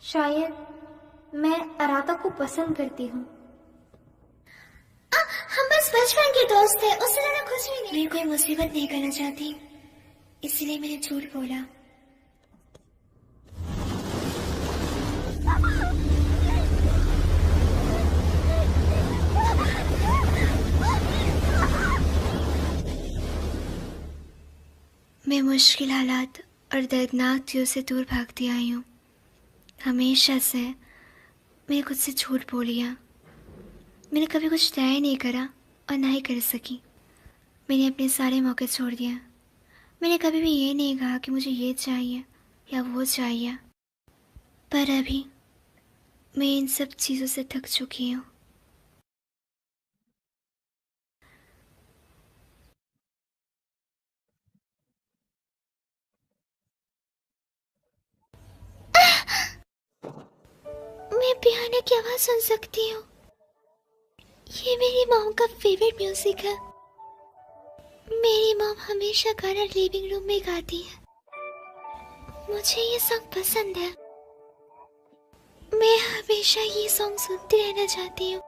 शायद मैं अराधा को पसंद करती हूँ। हम बस बचपन के दोस्त थे, उससे ज्यादा कुछ भी नहीं। मैं कोई मुसीबत नहीं करना चाहती, इसलिए मैंने झूठ बोला। मुश्किल हालात और दर्दनाक चीज़ों से दूर भागती आई हूँ। हमेशा से मैंने खुद से झूठ बोलिया। मैंने कभी कुछ तय नहीं करा और ना ही कर सकी। मैंने अपने सारे मौके छोड़ दिए। मैंने कभी भी ये नहीं कहा कि मुझे ये चाहिए या वो चाहिए। पर अभी मैं इन सब चीज़ों से थक चुकी हूँ। मैं पियानो की आवाज़ सुन सकती हूँ। ये मेरी मॉम का फेवरेट म्यूजिक है। मेरी मॉम हमेशा गाना लिविंग रूम में गाती है। मुझे ये सॉन्ग पसंद है। मैं हमेशा ये सॉन्ग सुनती रहना चाहती हूँ।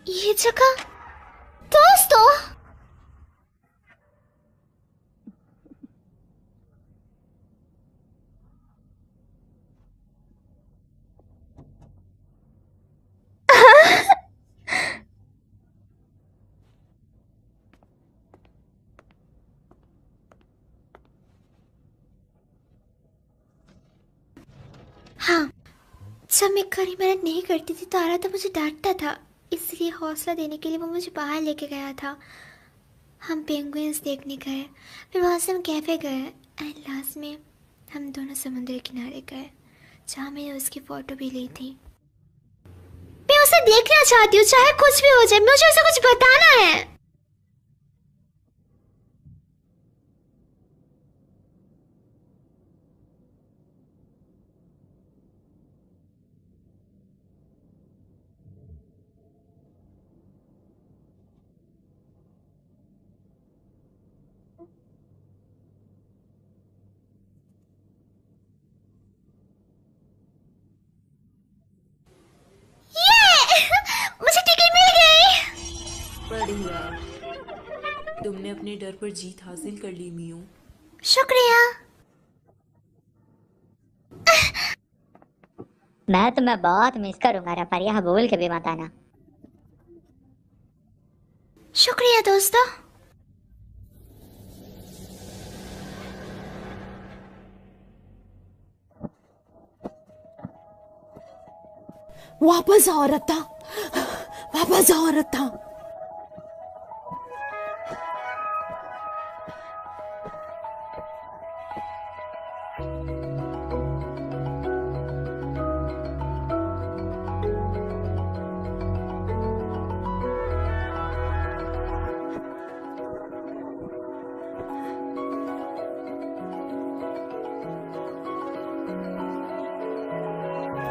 ये जगह दोस्तों, हाँ, जब मैं कड़ी मेहनत नहीं करती थी तो आरा तो मुझे डांटता था, इसलिए हौसला देने के लिए वो मुझे बाहर लेके गया था। हम पेंगुइन्स देखने गए, फिर वहाँ से हम कैफे गए एंड लास्ट में हम दोनों समुद्र किनारे गए जहाँ मैंने उसकी फ़ोटो भी ली थी। मैं उसे देखना चाहती हूँ, चाहे कुछ भी हो जाए, मुझे उसे कुछ बताना है। मुझे टिकट मिल गई। बढ़िया, तुमने अपने डर पर जीत हासिल कर ली मियो। शुक्रिया। मैं तुम्हें बहुत मिस करूंगा रे, पर यह बोल के भी मत आना। शुक्रिया दोस्तों। वापस आओ रत्ता, वापस आओ रत्ता।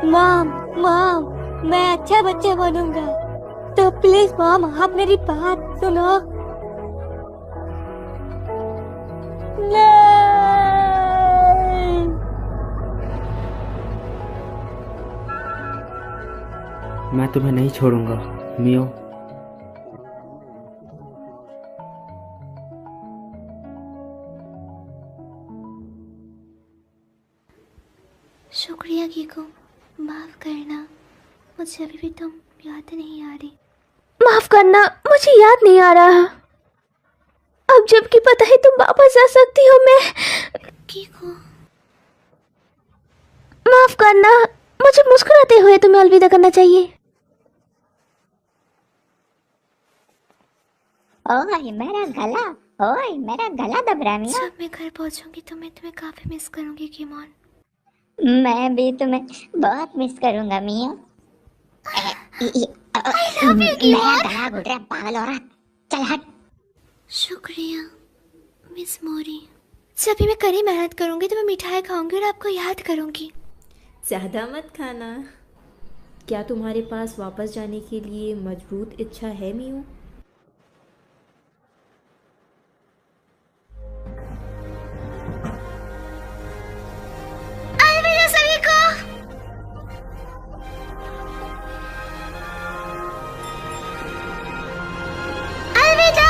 मॉम, मॉम, मैं अच्छा बच्चा बनूंगा, तो प्लीज मॉम आप मेरी बात सुनो। नहीं। मैं तुम्हें नहीं छोड़ूंगा मियो। शुक्रिया कीको, माफ करना, मुझे अभी भी तुम याद नहीं आ रही। माफ करना, मुझे याद नहीं आ रहा। अब जबकि पता है तुम वापस आ सकती हो, मैं कीको, माफ करना, मुझे मुस्कुराते हुए तुम्हें अलविदा करना चाहिए। ओए मेरा गला, ओए मेरा गला दब रहा है मिया। जब मैं घर पहुंचूंगी तो मैं तुम्हें काफी मिस करूंगी कीमोन। मैं भी तुम्हें बहुत मिस करूंगा मिया। मेरा गला घुट रहा है, पागल औरत, चल हट। शुक्रिया मिस मोरी। जब भी मैं कड़ी मेहनत करूंगी तो मैं मिठाई खाऊंगी और आपको याद करूंगी। ज़्यादा मत खाना। क्या तुम्हारे पास वापस जाने के लिए मजबूत इच्छा है मियो? अलविदा सभी को। अलविदा।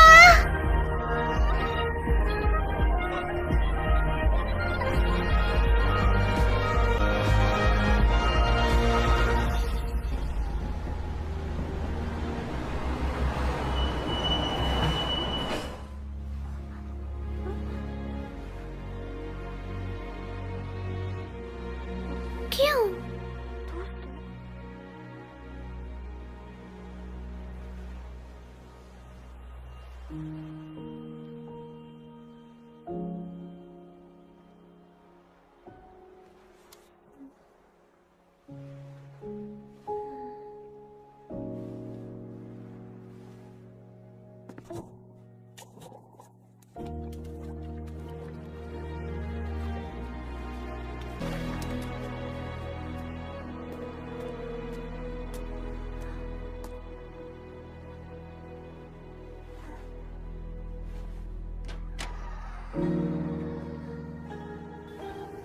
क्यों?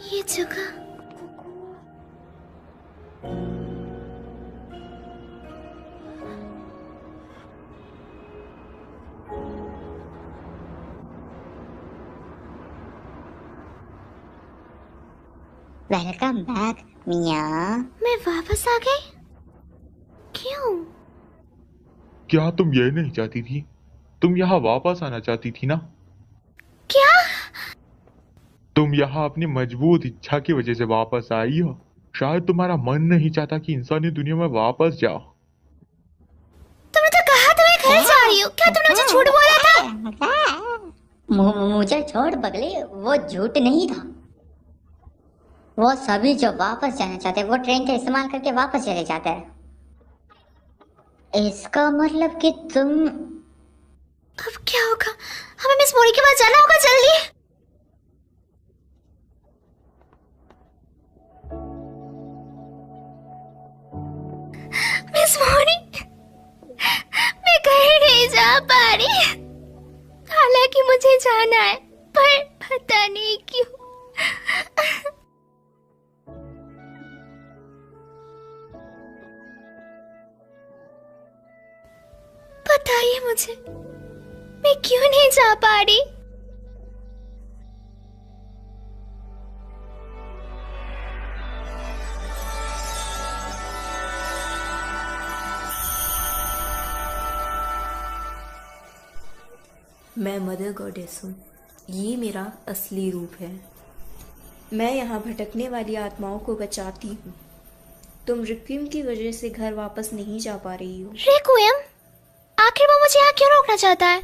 ये जगह वेलकम बैक मिया। मैं वापस आ गई? क्यों? क्या तुम ये नहीं चाहती थी? तुम यहाँ वापस आना चाहती थी ना? क्या? तुम यहाँ अपनी मजबूत इच्छा की वजह से वापस आई हो। शायद तुम्हारा मन नहीं चाहता कि इंसानी दुनिया में वापस जाओ। तुमने तो कहा था मैं घर जा रही हूँ, क्या तुमने मुझे झूठ बोला था? मुझे छोड़ पगले, वो झूठ नहीं था। वो सभी जो वापस जाना चाहते हैं वो ट्रेन का इस्तेमाल करके वापस चले जाते हैं। इसका मतलब कि तुम अब क्या होगा? हमें मिस मोरी के पास जाना होगा जल्दी। मिस मोरी, मैं कहीं नहीं जा पा रही। हालांकि मुझे जाना है, पर पता नहीं क्यों। बताइए मुझे, मैं क्यों नहीं जा पा रही? मैं मदर गॉडेस हूँ। ये मेरा असली रूप है। मैं यहाँ भटकने वाली आत्माओं को बचाती हूँ। तुम रिक्विम की वजह से घर वापस नहीं जा पा रही हो। रिक्विम? आखिर वो मुझे यहाँ क्यों रोकना चाहता है?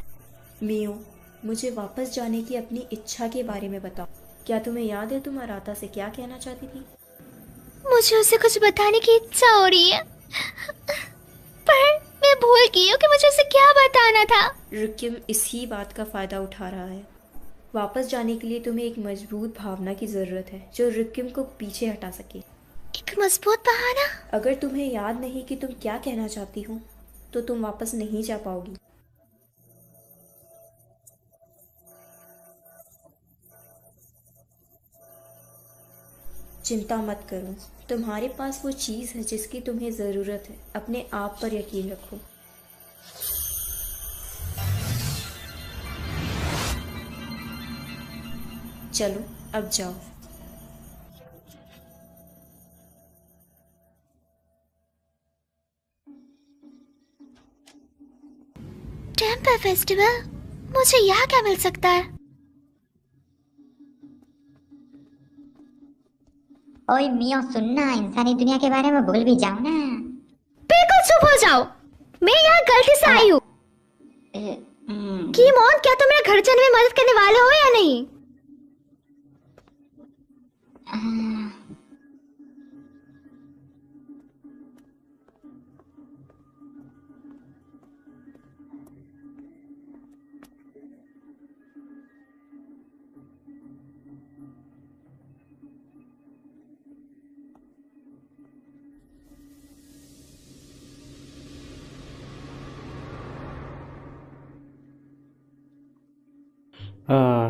मियो, मुझे वापस जाने की अपनी इच्छा के बारे में बताओ। क्या तुम्हें याद है तुम अराता से क्या कहना चाहती थी? मुझे उसे कुछ बताने की इच्छा हो रही है, पर मैं भूल गई हूँ कि मुझे उसे क्या बताना था। रिक्विम इसी बात का फायदा उठा रहा है। वापस जाने के लिए तुम्हें एक मजबूत भावना की जरूरत है जो रिक्विम को पीछे हटा सके। एक मजबूत बहाना? अगर तुम्हें याद नहीं कि तुम क्या कहना चाहती हो तो तुम वापस नहीं जा पाओगी। चिंता मत करो, तुम्हारे पास वो चीज़ है जिसकी तुम्हें ज़रूरत है। अपने आप पर यकीन रखो। चलो अब जाओ। Temple festival? मुझे यहाँ क्या मिल सकता है? ओए मियो सुनना, इंसानी दुनिया के बारे में भूल भी जाओ ना। बिल्कुल चुप हो जाओ, मैं यहाँ गलती से आई हूँ। कीमोन, क्या तुम मेरे घर जाने में मदद करने वाले हो या नहीं?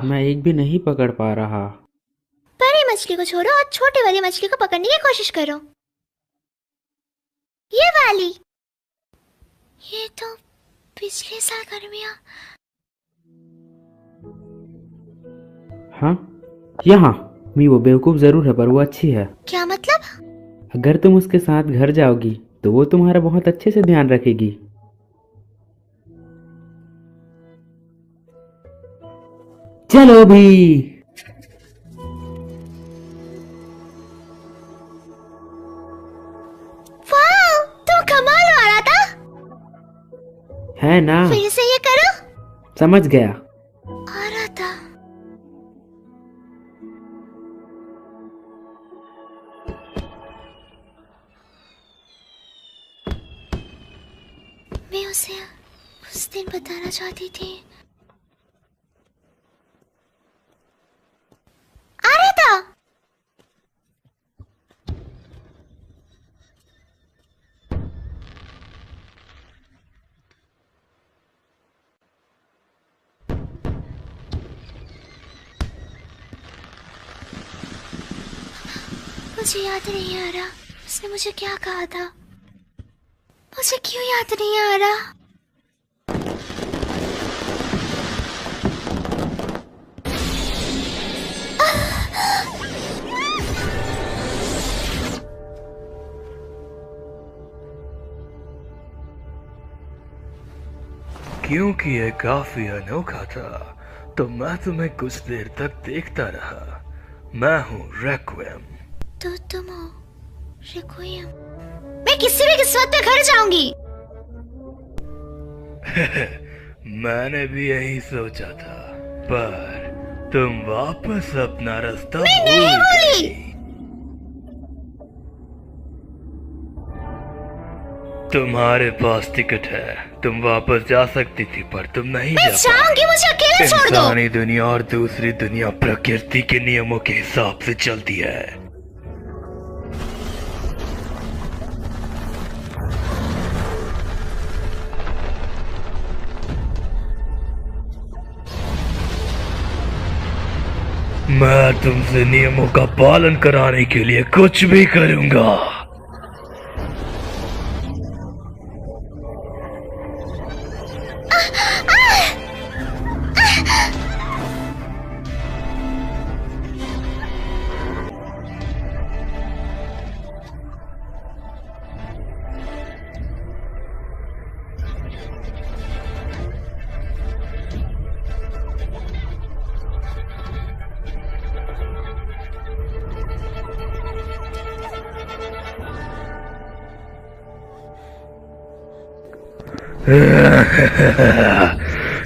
मैं एक भी नहीं पकड़ पा रहा। बड़ी मछली को छोड़ो और छोटी वाली मछली को पकड़ने की कोशिश करो। ये वाली। ये तो पिछले साल गर्मियाँ। हाँ, यहाँ मी वो बेवकूफ जरूर है पर वो अच्छी है। क्या मतलब? अगर तुम उसके साथ घर जाओगी तो वो तुम्हारा बहुत अच्छे से ध्यान रखेगी। चलो भी। वाह, तुम कमाल हो रहा था। है ना? फिर से ये करो। समझ गया। आ रहा था। मैं उसे उस दिन बताना चाहती थी। आ रहा था। मुझे याद नहीं आ रहा उसने मुझे क्या कहा था। मुझे क्यों याद नहीं आ रहा? क्योंकि ये काफी अनोखा था तो मैं तुम्हें कुछ देर तक देखता रहा। मैं हूँ रेक्विम। तो तुम हो रिक्विएम। मैं किसी भी किस्मत पे घर जाऊंगी। मैंने भी यही सोचा था, पर तुम वापस अपना रास्ता मैं नहीं भूली। तुम्हारे पास टिकट है, तुम वापस जा सकती थी, पर तुम नहीं मैं जा जाऊंगी, मुझे अकेले छोड़ दो। इंसानी दुनिया और दूसरी दुनिया प्रकृति के नियमों के हिसाब से चलती है। मैं तुमसे नियमों का पालन कराने के लिए कुछ भी करूंगा।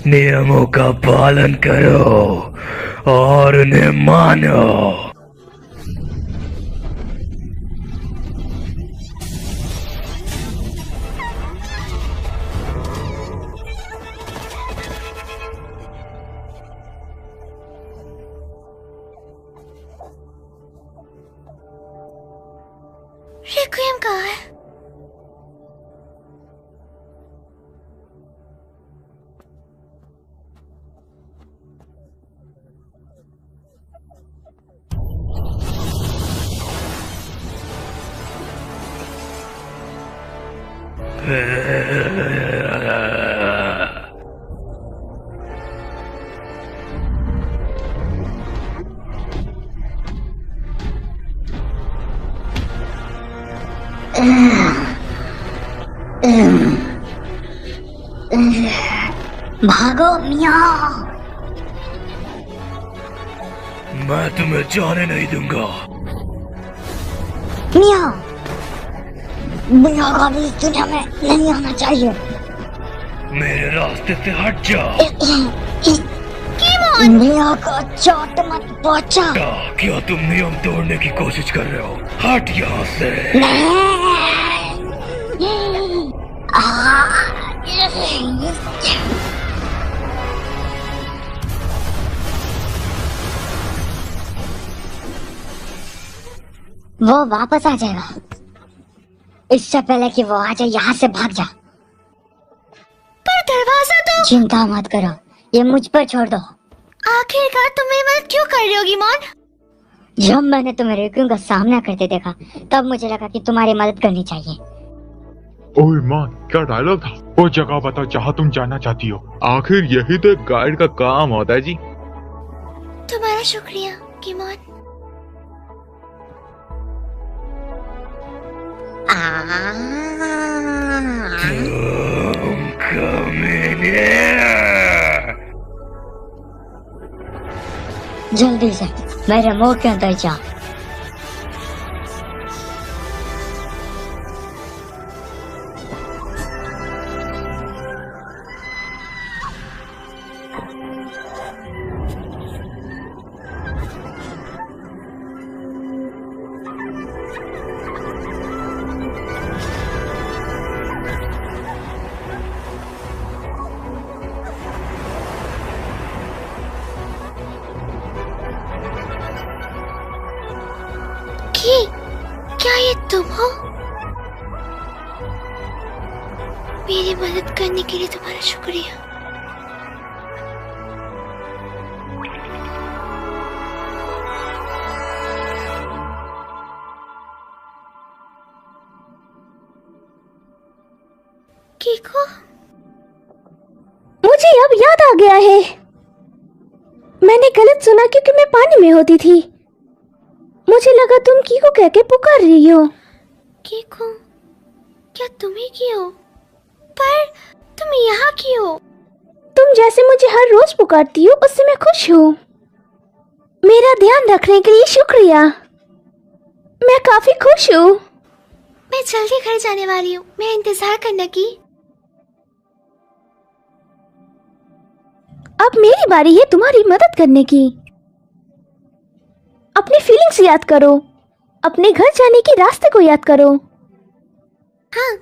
नियमों का पालन करो और उन्हें मानो। रिक्विएम कहाँ है? भागो मियाँ। मैं तुम्हें जाने नहीं दूंगा। मियाँ, मियाँ का भी इस दुनिया में नहीं आना चाहिए। मेरे रास्ते से हट जा। मियाँ का चोट मत पहुंचा। क्या तुम नियम तोड़ने की कोशिश कर रहे हो? हट यहाँ से। वो वापस आ जाएगा। इससे पहले कि वो आ जाए, यहाँ से भाग जा। पर दरवाजा तो। चिंता मत करो, ये मुझ पर छोड़ दो। आखिरकार तुम मेरी मदद क्यों कर रही हो गिमोन? जब मैंने तुम्हें रिक्विएम का सामना करते देखा, तब मुझे लगा कि तुम्हारी मदद करनी चाहिए। ओए मान, क्या डायलॉग था? वो जगह बताओ जहाँ तुम जाना चाहती हो। आखिर यही तो एक गाइड का काम होता है जी। तुम्हारा शुक्रिया गिमोन। तुम कमीने। जल्दी से मेरे मुंह के अंदर जा। क्या ये तुम हो? मेरी मदद करने के लिए तुम्हारा शुक्रिया। कीको? मुझे अब याद आ गया है, मैंने गलत सुना क्योंकि मैं पानी में होती थी। मुझे लगा तुम कीको कह के पुकार रही हो। कीको? क्या तुम ही की हो? पर तुम यहाँ की हो? तुम जैसे मुझे हर रोज पुकारती हो उससे मैं खुश हूँ। मेरा ध्यान रखने के लिए शुक्रिया, मैं काफी खुश हूँ। मैं जल्दी घर जाने वाली हूँ, मैं इंतजार करने की। अब मेरी बारी है तुम्हारी मदद करने की। अपनी फीलिंग्स याद करो, अपने घर जाने के रास्ते को याद करो। हाँ।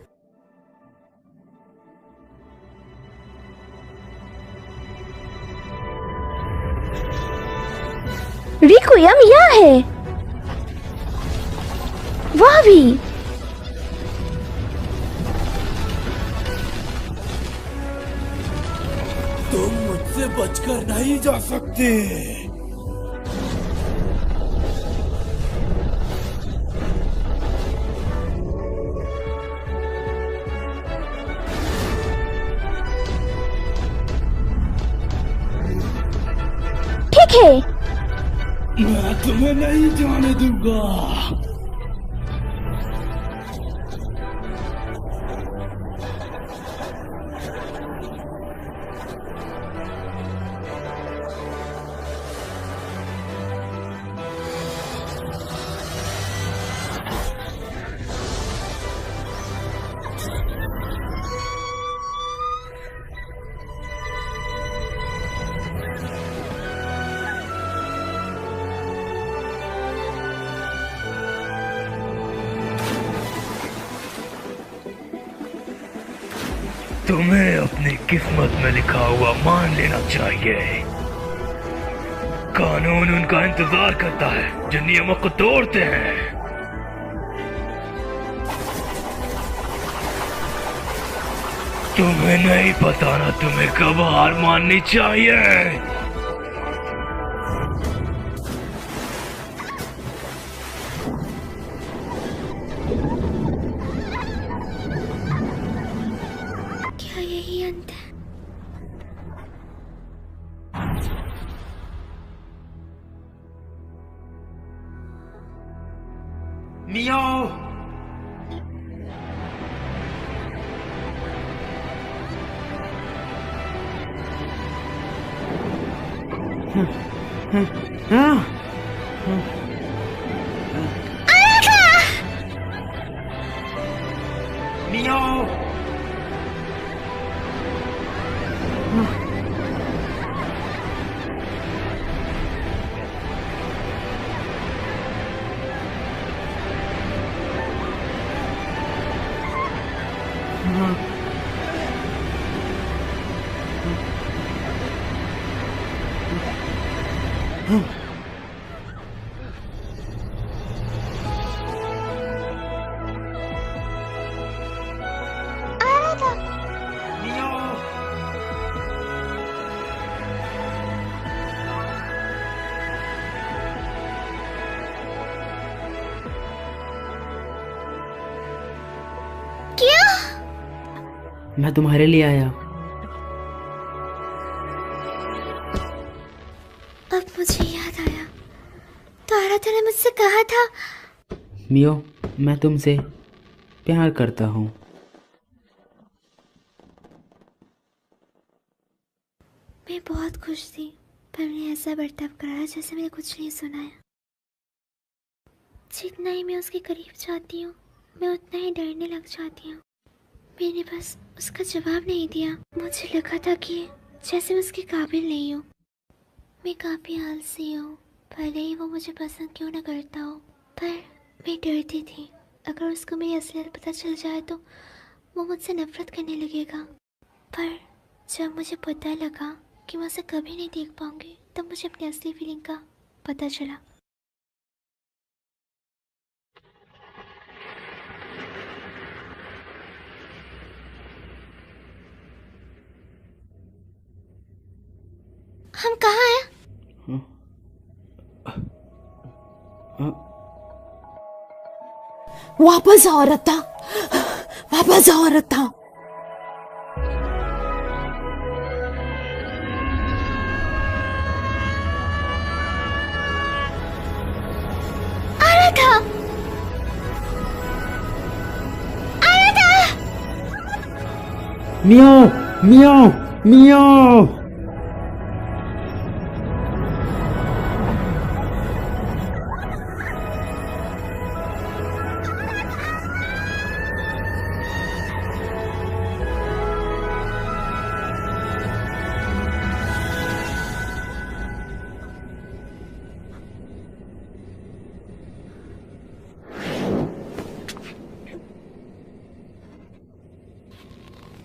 रिक्वियम यहाँ है, वहाँ भी। तुम मुझसे बचकर नहीं जा सकते। ठीक है, मैं तुम्हें नहीं जाने दूंगा। तुम्हें अपनी किस्मत में लिखा हुआ मान लेना चाहिए। कानून उनका इंतजार करता है जो नियमों को तोड़ते हैं। तुम्हें नहीं पता ना तुम्हें कब हार माननी चाहिए। क्या यही अंत है? मियो, मियो, मियो, क्या? मैं तुम्हारे लिए आया। अब मुझे याद आया, तो आराधना ने मुझसे कहा था। मियो, मैं तुमसे प्यार करता हूँ। मैं बहुत खुश थी, पर मैंने ऐसा बर्ताव करा जैसे मैंने कुछ नहीं सुनाया। जितना ही मैं उसके करीब जाती हूँ, मैं उतना ही डरने लग जाती हूँ। मैंने बस उसका जवाब नहीं दिया। मुझे लगा था कि जैसे मैं उसके काबिल नहीं हूँ। मैं काफ़ी आलसी हूँ, भले ही वो मुझे पसंद क्यों ना करता हो, पर मैं डरती थी अगर उसको मेरी असलियत पता चल जाए तो वो मुझसे नफरत करने लगेगा। पर जब मुझे पता लगा कि मैं उसे कभी नहीं देख पाऊंगी, तब मुझे अपनी असली फीलिंग का पता चला। हम कहाँ हैं? वापस आओ रत्ता, वापस आओ रत्ता। आराधा! आराधा! मियो, मियो, मियो।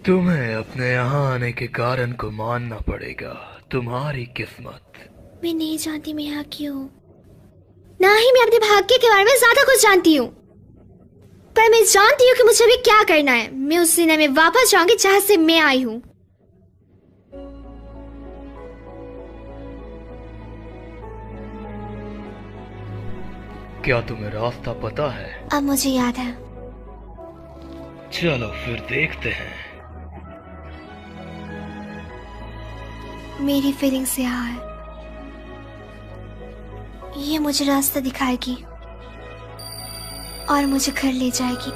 तुम्हें अपने यहाँ आने के कारण को मानना पड़ेगा। तुम्हारी किस्मत। मैं नहीं जानती मैं यहाँ क्यों, ना ही मैं अपने भाग्य के बारे में ज्यादा कुछ जानती हूँ, पर मैं जानती हूँ कि मुझे अभी क्या करना है। मैं उस दुनिया में वापस जाऊंगी जहाँ से मैं आई हूँ। क्या तुम्हें रास्ता पता है? अब मुझे याद है। चलो फिर देखते हैं। मेरी फीलिंग्स यहाँ है, ये मुझे रास्ता दिखाएगी और मुझे घर ले जाएगी।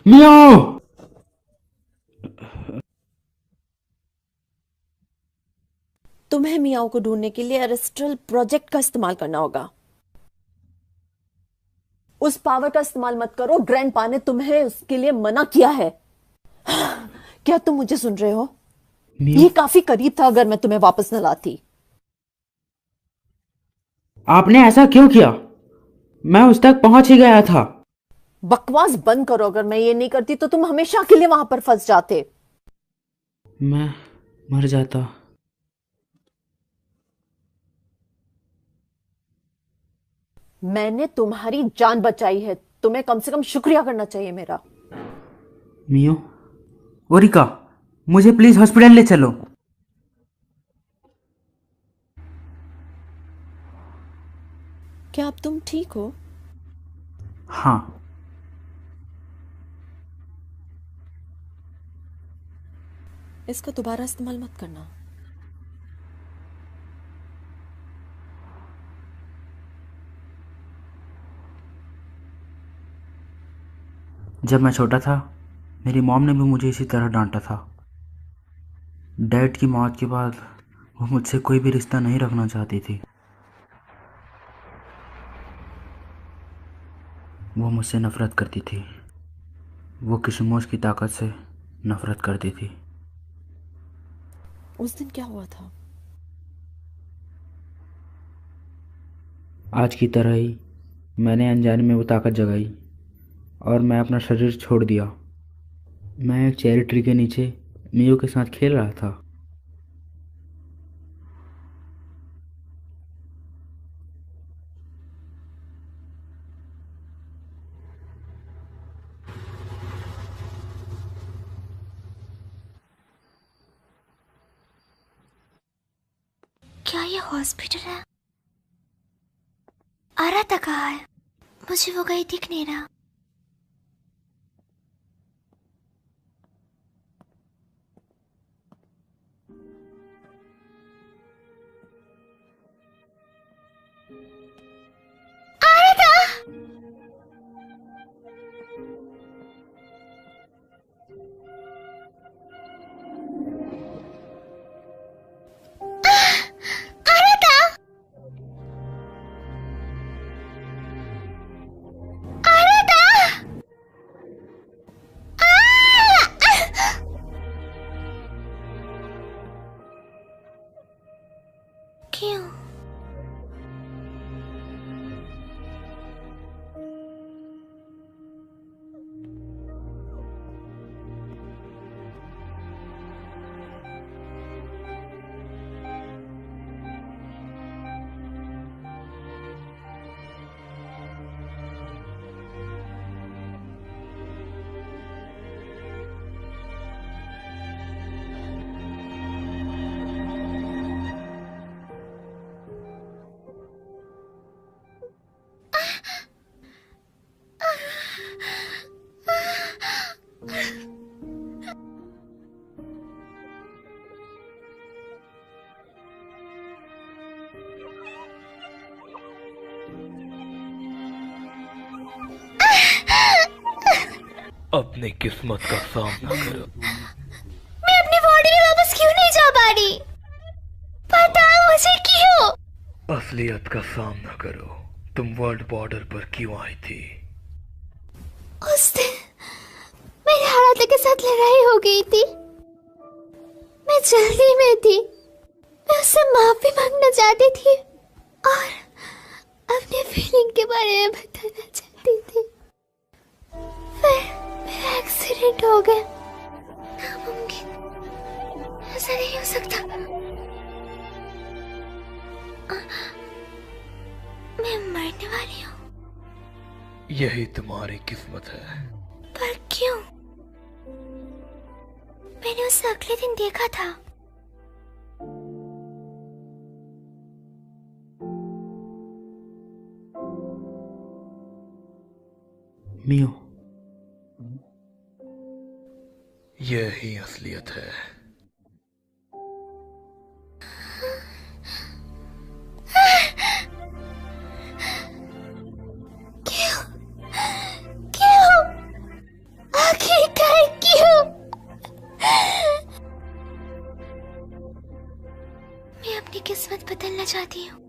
मियाओ! तुम्हें मियाओ को ढूंढने के लिए एरिस्टल प्रोजेक्ट का इस्तेमाल करना होगा। उस पावर का इस्तेमाल मत करो, ग्रैंडपा ने तुम्हें उसके लिए मना किया है। क्या तुम मुझे सुन रहे हो? ये काफी करीब था अगर मैं तुम्हें वापस न लाती। आपने ऐसा क्यों किया? मैं उस तक पहुंच ही गया था। बकवास बंद करो, अगर मैं ये नहीं करती तो तुम हमेशा के लिए वहां पर फंस जाते। मैं मर जाता। मैंने तुम्हारी जान बचाई है, तुम्हें कम से कम शुक्रिया करना चाहिए मेरा। मियो, ओरिका, मुझे प्लीज हॉस्पिटल ले चलो। क्या अब तुम ठीक हो? हाँ। इसका दोबारा इस्तेमाल मत करना। जब मैं छोटा था मेरी मॉम ने भी मुझे इसी तरह डांटा था। डैड की मौत के बाद वो मुझसे कोई भी रिश्ता नहीं रखना चाहती थी। वो मुझसे नफरत करती थी। वो किशमोश की ताकत से नफरत करती थी। उस दिन क्या हुआ था? आज की तरह ही मैंने अनजाने में वो ताकत जगाई और मैं अपना शरीर छोड़ दिया। मैं एक चेरी ट्री के नीचे मियो के साथ खेल रहा था। क्या ये हॉस्पिटल है? आराता कहाँ है? मुझे वो कहीं दिख नहीं रहा। क्यों? अपनी किस्मत का सामना करो। मैं अपनी बॉडी में वापस क्यों नहीं जा पा रही? बताओ मुझे क्यों? असलियत का सामना करो। तुम वर्ल्ड बॉर्डर पर क्यों आई थी? उस दिन मेरे हालात के साथ लड़ाई हो गई थी। मैं जल्दी में थी। मैं उससे माफी मांगना चाहती थी, और अपने फीलिंग के बारे में बताना चाहती थी। फिर मेरा एक्सीडेंट हो गया। नामुमकिन, ऐसा नहीं हो सकता। मैं मरने वाली हूँ। यही तुम्हारी किस्मत है। पर क्यों? मैंने उसे अगले दिन देखा था। मियो, यही असलियत है। क्यों? क्यों? आखिरकार क्यों? मैं अपनी किस्मत बदलना चाहती हूँ।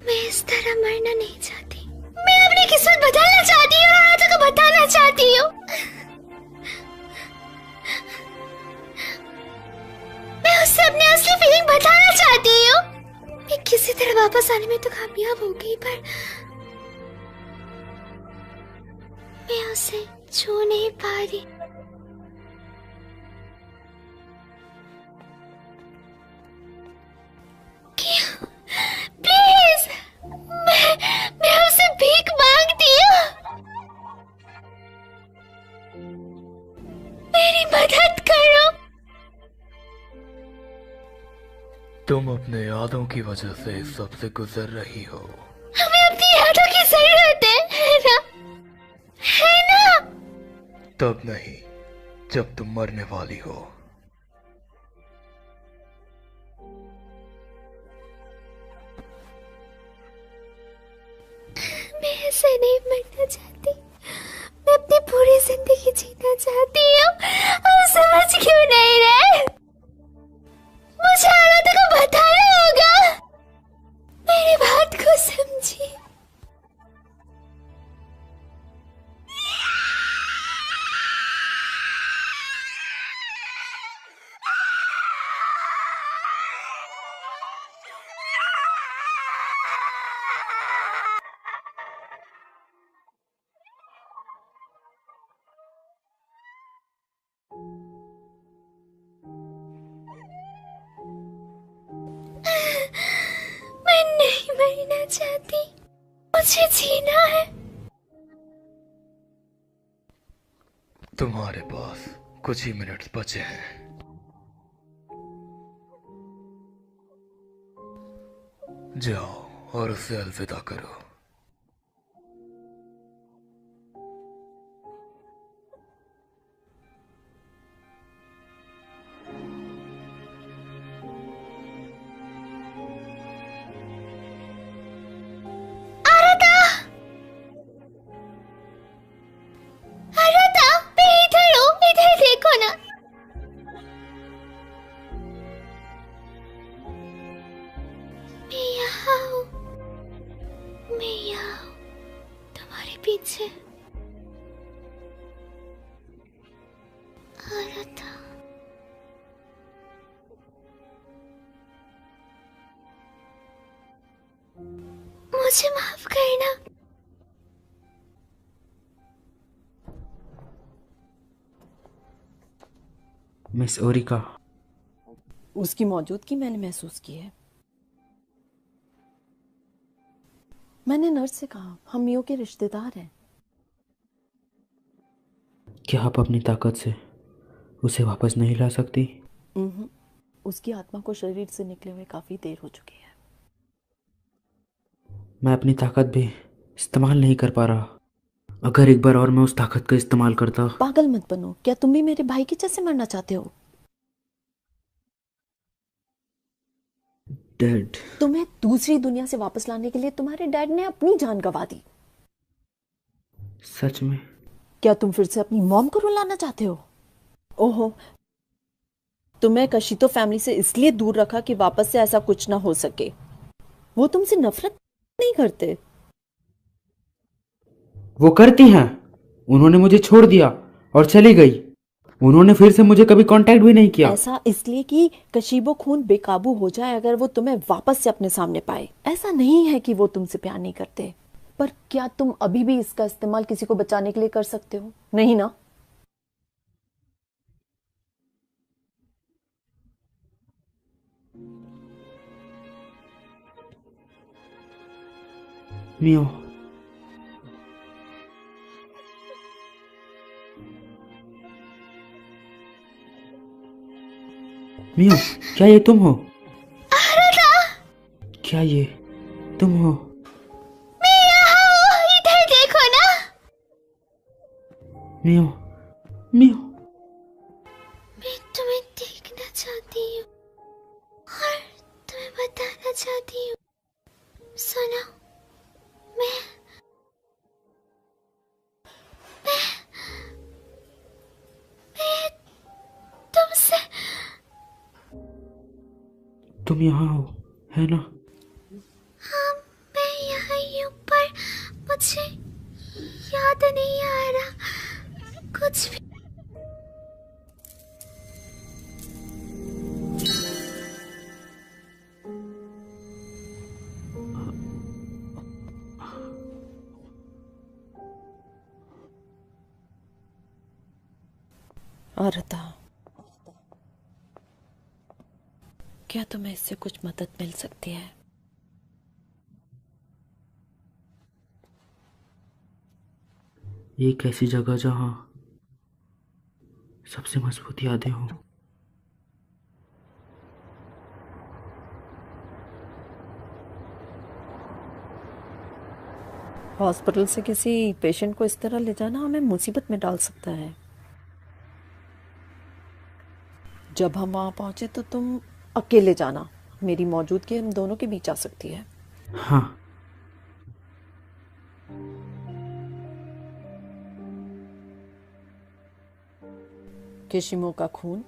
मैं इस तरह मरना नहीं चाहती। मैं अपनी किस्मत बदलना चाहती हूँ और आदत को बताना चाहती हूँ। मैं उससे अपनी असली फीलिंग बताना चाहती हूँ। मैं किसी तरह वापस आने में तो कामयाब हो गई, पर मैं उसे छू नहीं पा रही। क्यों? प्लीज, मैं उसे भीख मांगती हूँ। मेरी मदद करो। तुम अपने यादों की वजह से इस सब से गुजर रही हो। हमें अपनी यादों की जरूरत है ना? है ना? तब नहीं जब तुम मरने वाली हो। मैं ऐसे नहीं मरना चाहती। मैं अपनी पूरी जिंदगी जीना चाहती हूँ। और समझ क्यों नहीं रहे? मुझे आनंद को बताना होगा। मेरी बात को समझिए। मैं नहीं मरना चाहती। मुझे जीना है। तुम्हारे पास कुछ ही मिनट बचे हैं। जाओ और उसे अलविदा करो। पीछे आ रहा था। मुझे माफ करना। मिस ओरिका, उसकी मौजूदगी मैंने महसूस की है। मैंने नर्स से कहा हम मियो के रिश्तेदार हैं। क्या आप अपनी ताकत से उसे वापस नहीं ला सकती? उसकी आत्मा को शरीर से निकले हुए काफी देर हो चुकी है। मैं अपनी ताकत भी इस्तेमाल नहीं कर पा रहा। अगर एक बार और मैं उस ताकत का इस्तेमाल करता। पागल मत बनो। क्या तुम भी मेरे भाई के जैसे मरना चाहते हो? डैड, तुम्हें दूसरी दुनिया से वापस लाने के लिए तुम्हारे डैड ने अपनी जान गंवा दी। सच में? क्या तुम फिर से अपनी मॉम को रुलाना चाहते हो? ओहो, तुम्हें कशितो फैमिली से इसलिए दूर रखा कि वापस से ऐसा कुछ ना हो सके। वो तुमसे नफरत नहीं करते। वो करती हैं। उन्होंने मुझे छोड़ दिया और चली गई। उन्होंने फिर से मुझे कभी कांटेक्ट भी नहीं किया। ऐसा इसलिए कि कशीबो खून बेकाबू हो जाए अगर वो तुम्हें वापस से अपने सामने पाए। ऐसा नहीं है कि वो तुमसे प्यार नहीं करते, पर क्या तुम अभी भी इसका इस्तेमाल किसी को बचाने के लिए कर सकते हो? नहीं ना? मियो, मियो, क्या ये तुम हो? क्या ये तुम हो? मैं यहाँ हूँ, इधर देखो ना। मियो, मियो, मैं तुम्हें देखना चाहती हूँ और तुम्हें बताना चाहती हूँ। सुनो, मैं तुमसे। तुम यहाँ हो, है ना? हाँ, मैं यहाँ ही हूँ, पर मुझे याद नहीं आ रहा कुछ भी। आरता, क्या तुम्हें इससे कुछ मदद मिल सकती है? एक ऐसी जगह जहाँ सबसे मजबूत यादें हों। हॉस्पिटल से किसी पेशेंट को इस तरह ले जाना हमें मुसीबत में डाल सकता है। जब हम वहां पहुंचे तो तुम अकेले जाना। मेरी मौजूदगी हम दोनों के बीच आ सकती है। हाँ। केशिमो का खून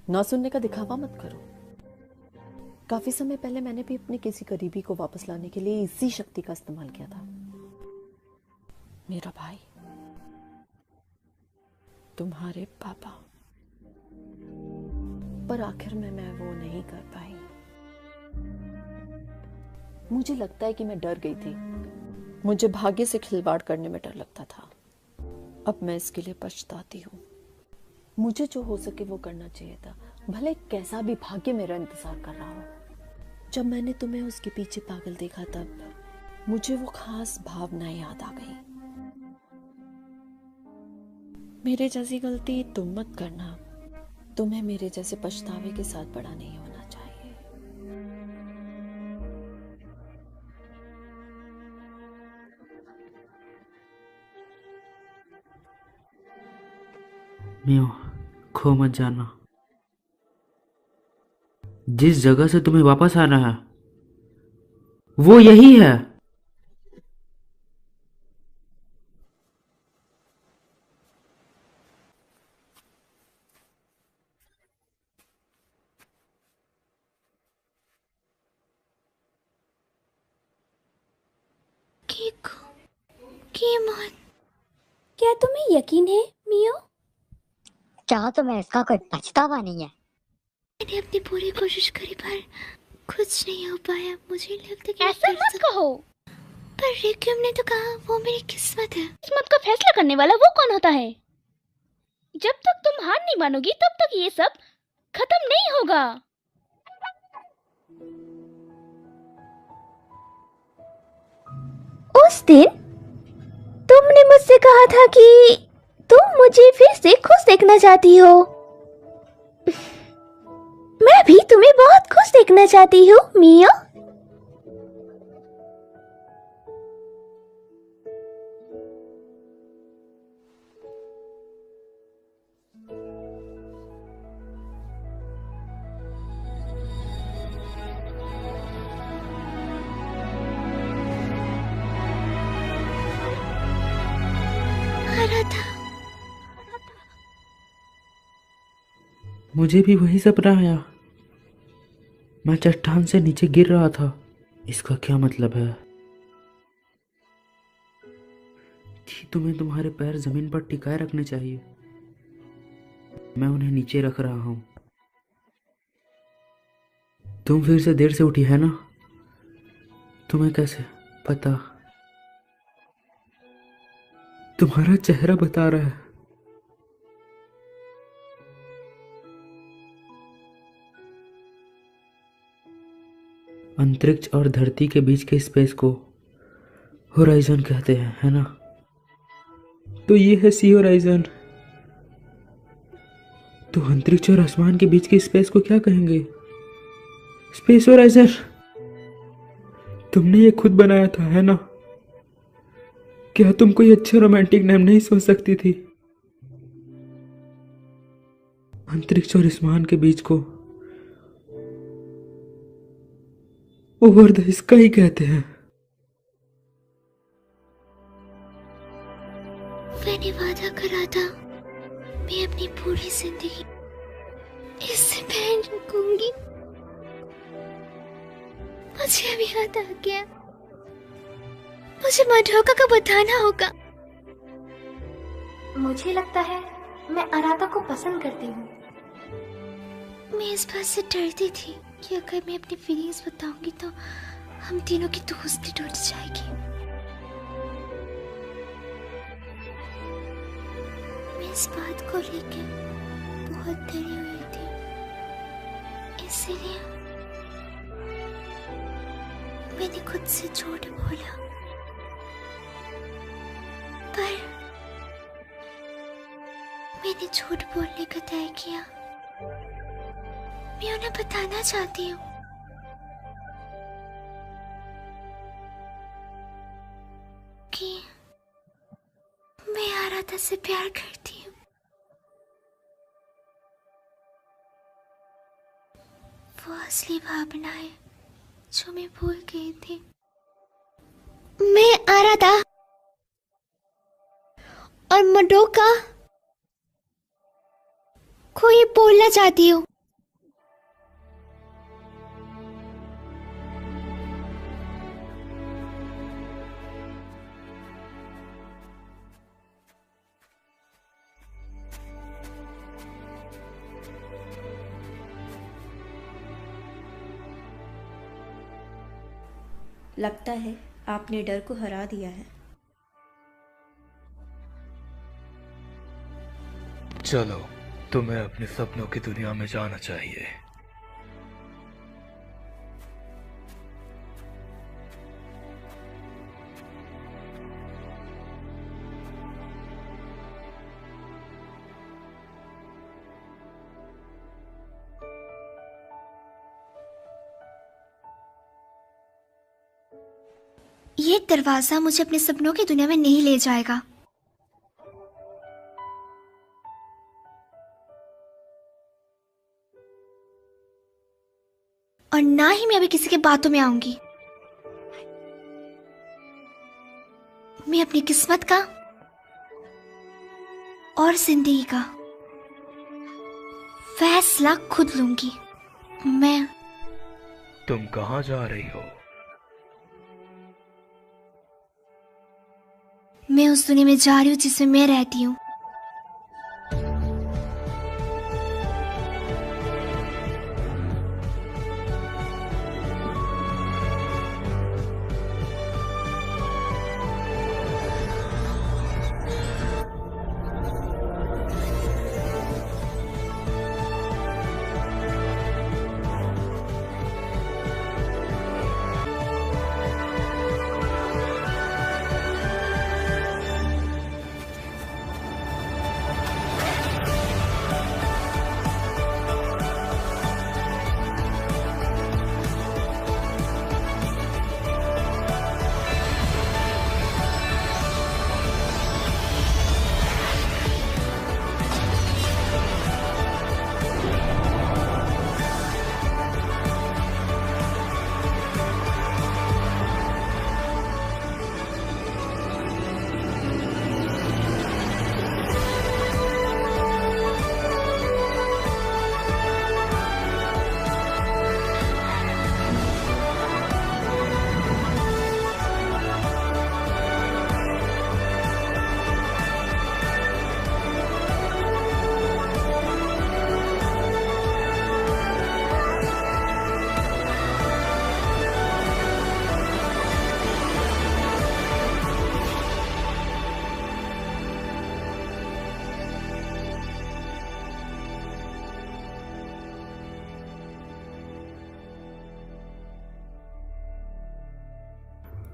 ना सुनने का दिखावा मत करो। काफी समय पहले मैंने भी अपने किसी करीबी को वापस लाने के लिए इसी शक्ति का इस्तेमाल किया था। मेरा भाई, तुम्हारे पापा, पर आखिर में मैं वो नहीं कर पाई। मुझे लगता है कि मैं डर गई थी। मुझे भाग्य से खिलवाड़ करने में डर लगता था। अब मैं इसके लिए पछताती हूँ। मुझे जो हो सके वो करना चाहिए था, भले कैसा भी भाग्य मेरा इंतजार कर रहा हो। जब मैंने तुम्हें उसके पीछे पागल देखा तब मुझे वो खास भावनाएं याद आ गई। मेरे जैसी गलती तुम मत करना। तुम्हें मेरे जैसे पछतावे के साथ बड़ा नहीं होना चाहिए। मियो, खो मत जाना। जिस जगह से तुम्हें वापस आना है वो यही है। क्या तुम्हें यकीन है मियो? क्या तुम्हें इसका कोई पछतावा नहीं है? मैंने अपनी पूरी कोशिश करी पर कुछ नहीं हो पाया। मुझे लगता है कि ऐसा मत कहो। पर रिक्यूम ने तो कहा वो मेरी किस्मत है। किस्मत का फैसला करने वाला वो कौन होता है? जब तक तुम हार नहीं मानोगी तब तक ये सब खत्म नहीं होगा। उस दिन तुमने मुझसे कहा था कि तुम मुझे फिर से खुश देखना चाहती हो। मैं भी तुम्हें बहुत खुश देखना चाहती हूँ मियो। मुझे भी वही सपना आया। मैं चट्टान से नीचे गिर रहा था। इसका क्या मतलब है? कि तुम्हें तुम्हारे पैर जमीन पर टिकाए रखने चाहिए। मैं उन्हें नीचे रख रहा हूं। तुम फिर से देर से उठी है ना? तुम्हें कैसे पता? तुम्हारा चेहरा बता रहा है। अंतरिक्ष और धरती के बीच के स्पेस को होराइजन कहते हैं, है ना? तो ये है सी होराइजन। तो अंतरिक्ष और आसमान के बीच के स्पेस को क्या कहेंगे? Space horizon. तुमने ये खुद बनाया था, है ना? क्या तुम कोई अच्छा रोमांटिक नाम नहीं सोच सकती थी? अंतरिक्ष और आसमान के बीच को ओवर द स्काई कहते हैं। मैंने वादा करा था मैं अपनी पूरी जिंदगी इससे पहन रखूंगी। मुझे अभी याद आ गया, मुझे मधोका को बताना होगा। मुझे लगता है मैं अराता को पसंद करती हूँ। मैं इस बात से डरती थी कि अगर मैं अपनी फीलिंग्स बताऊंगी तो हम तीनों की दोस्ती टूट जाएगी। मैं इस बात को लेकर बहुत डरी हुई थी, इसलिए मैंने खुद से झूठ बोला। पर मैंने झूठ बोलने का तय किया। मैं उन्हें बताना चाहती हूँ कि मैं आराधा से प्यार करती हूँ। वो असली भावनाएं जो मैं भूल गई थी। मैं आराधा और मडोका को ये बोलना चाहती हूँ। लगता है आपने डर को हरा दिया है। चलो, तुम्हें अपने सपनों की दुनिया में जाना चाहिए। ये दरवाजा मुझे अपने सपनों की दुनिया में नहीं ले जाएगा। और ना ही मैं अभी किसी की बातों में आऊंगी। मैं अपनी किस्मत का और जिंदगी का फैसला खुद लूंगी। तुम कहाँ जा रही हो? मैं उस दुनिया में जा रही हूँ जिसमें मैं रहती हूँ।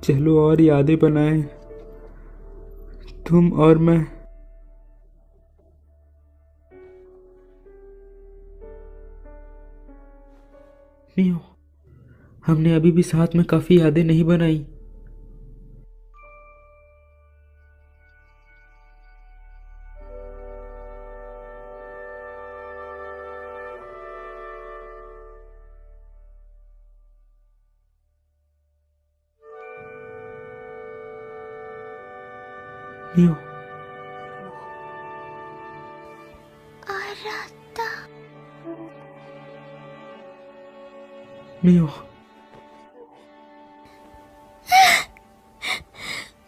चलो और यादें बनाएं, तुम और मैं। नहीं हो, हमने अभी भी साथ में काफी यादें नहीं बनाई। नहीं हो, आराता, नहीं हो,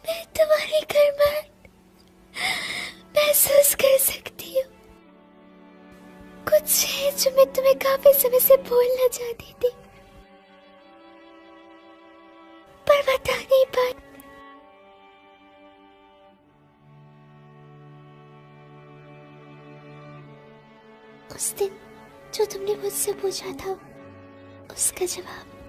मैं तुम्हारी गर्माहट महसूस कर सकती हूँ। कुछ है जो मैं तुम्हें काफी समय से बोलना चाहती थी, पर बता नहीं पाई। उस दिन जो तुमने मुझसे पूछा था, उसका जवाब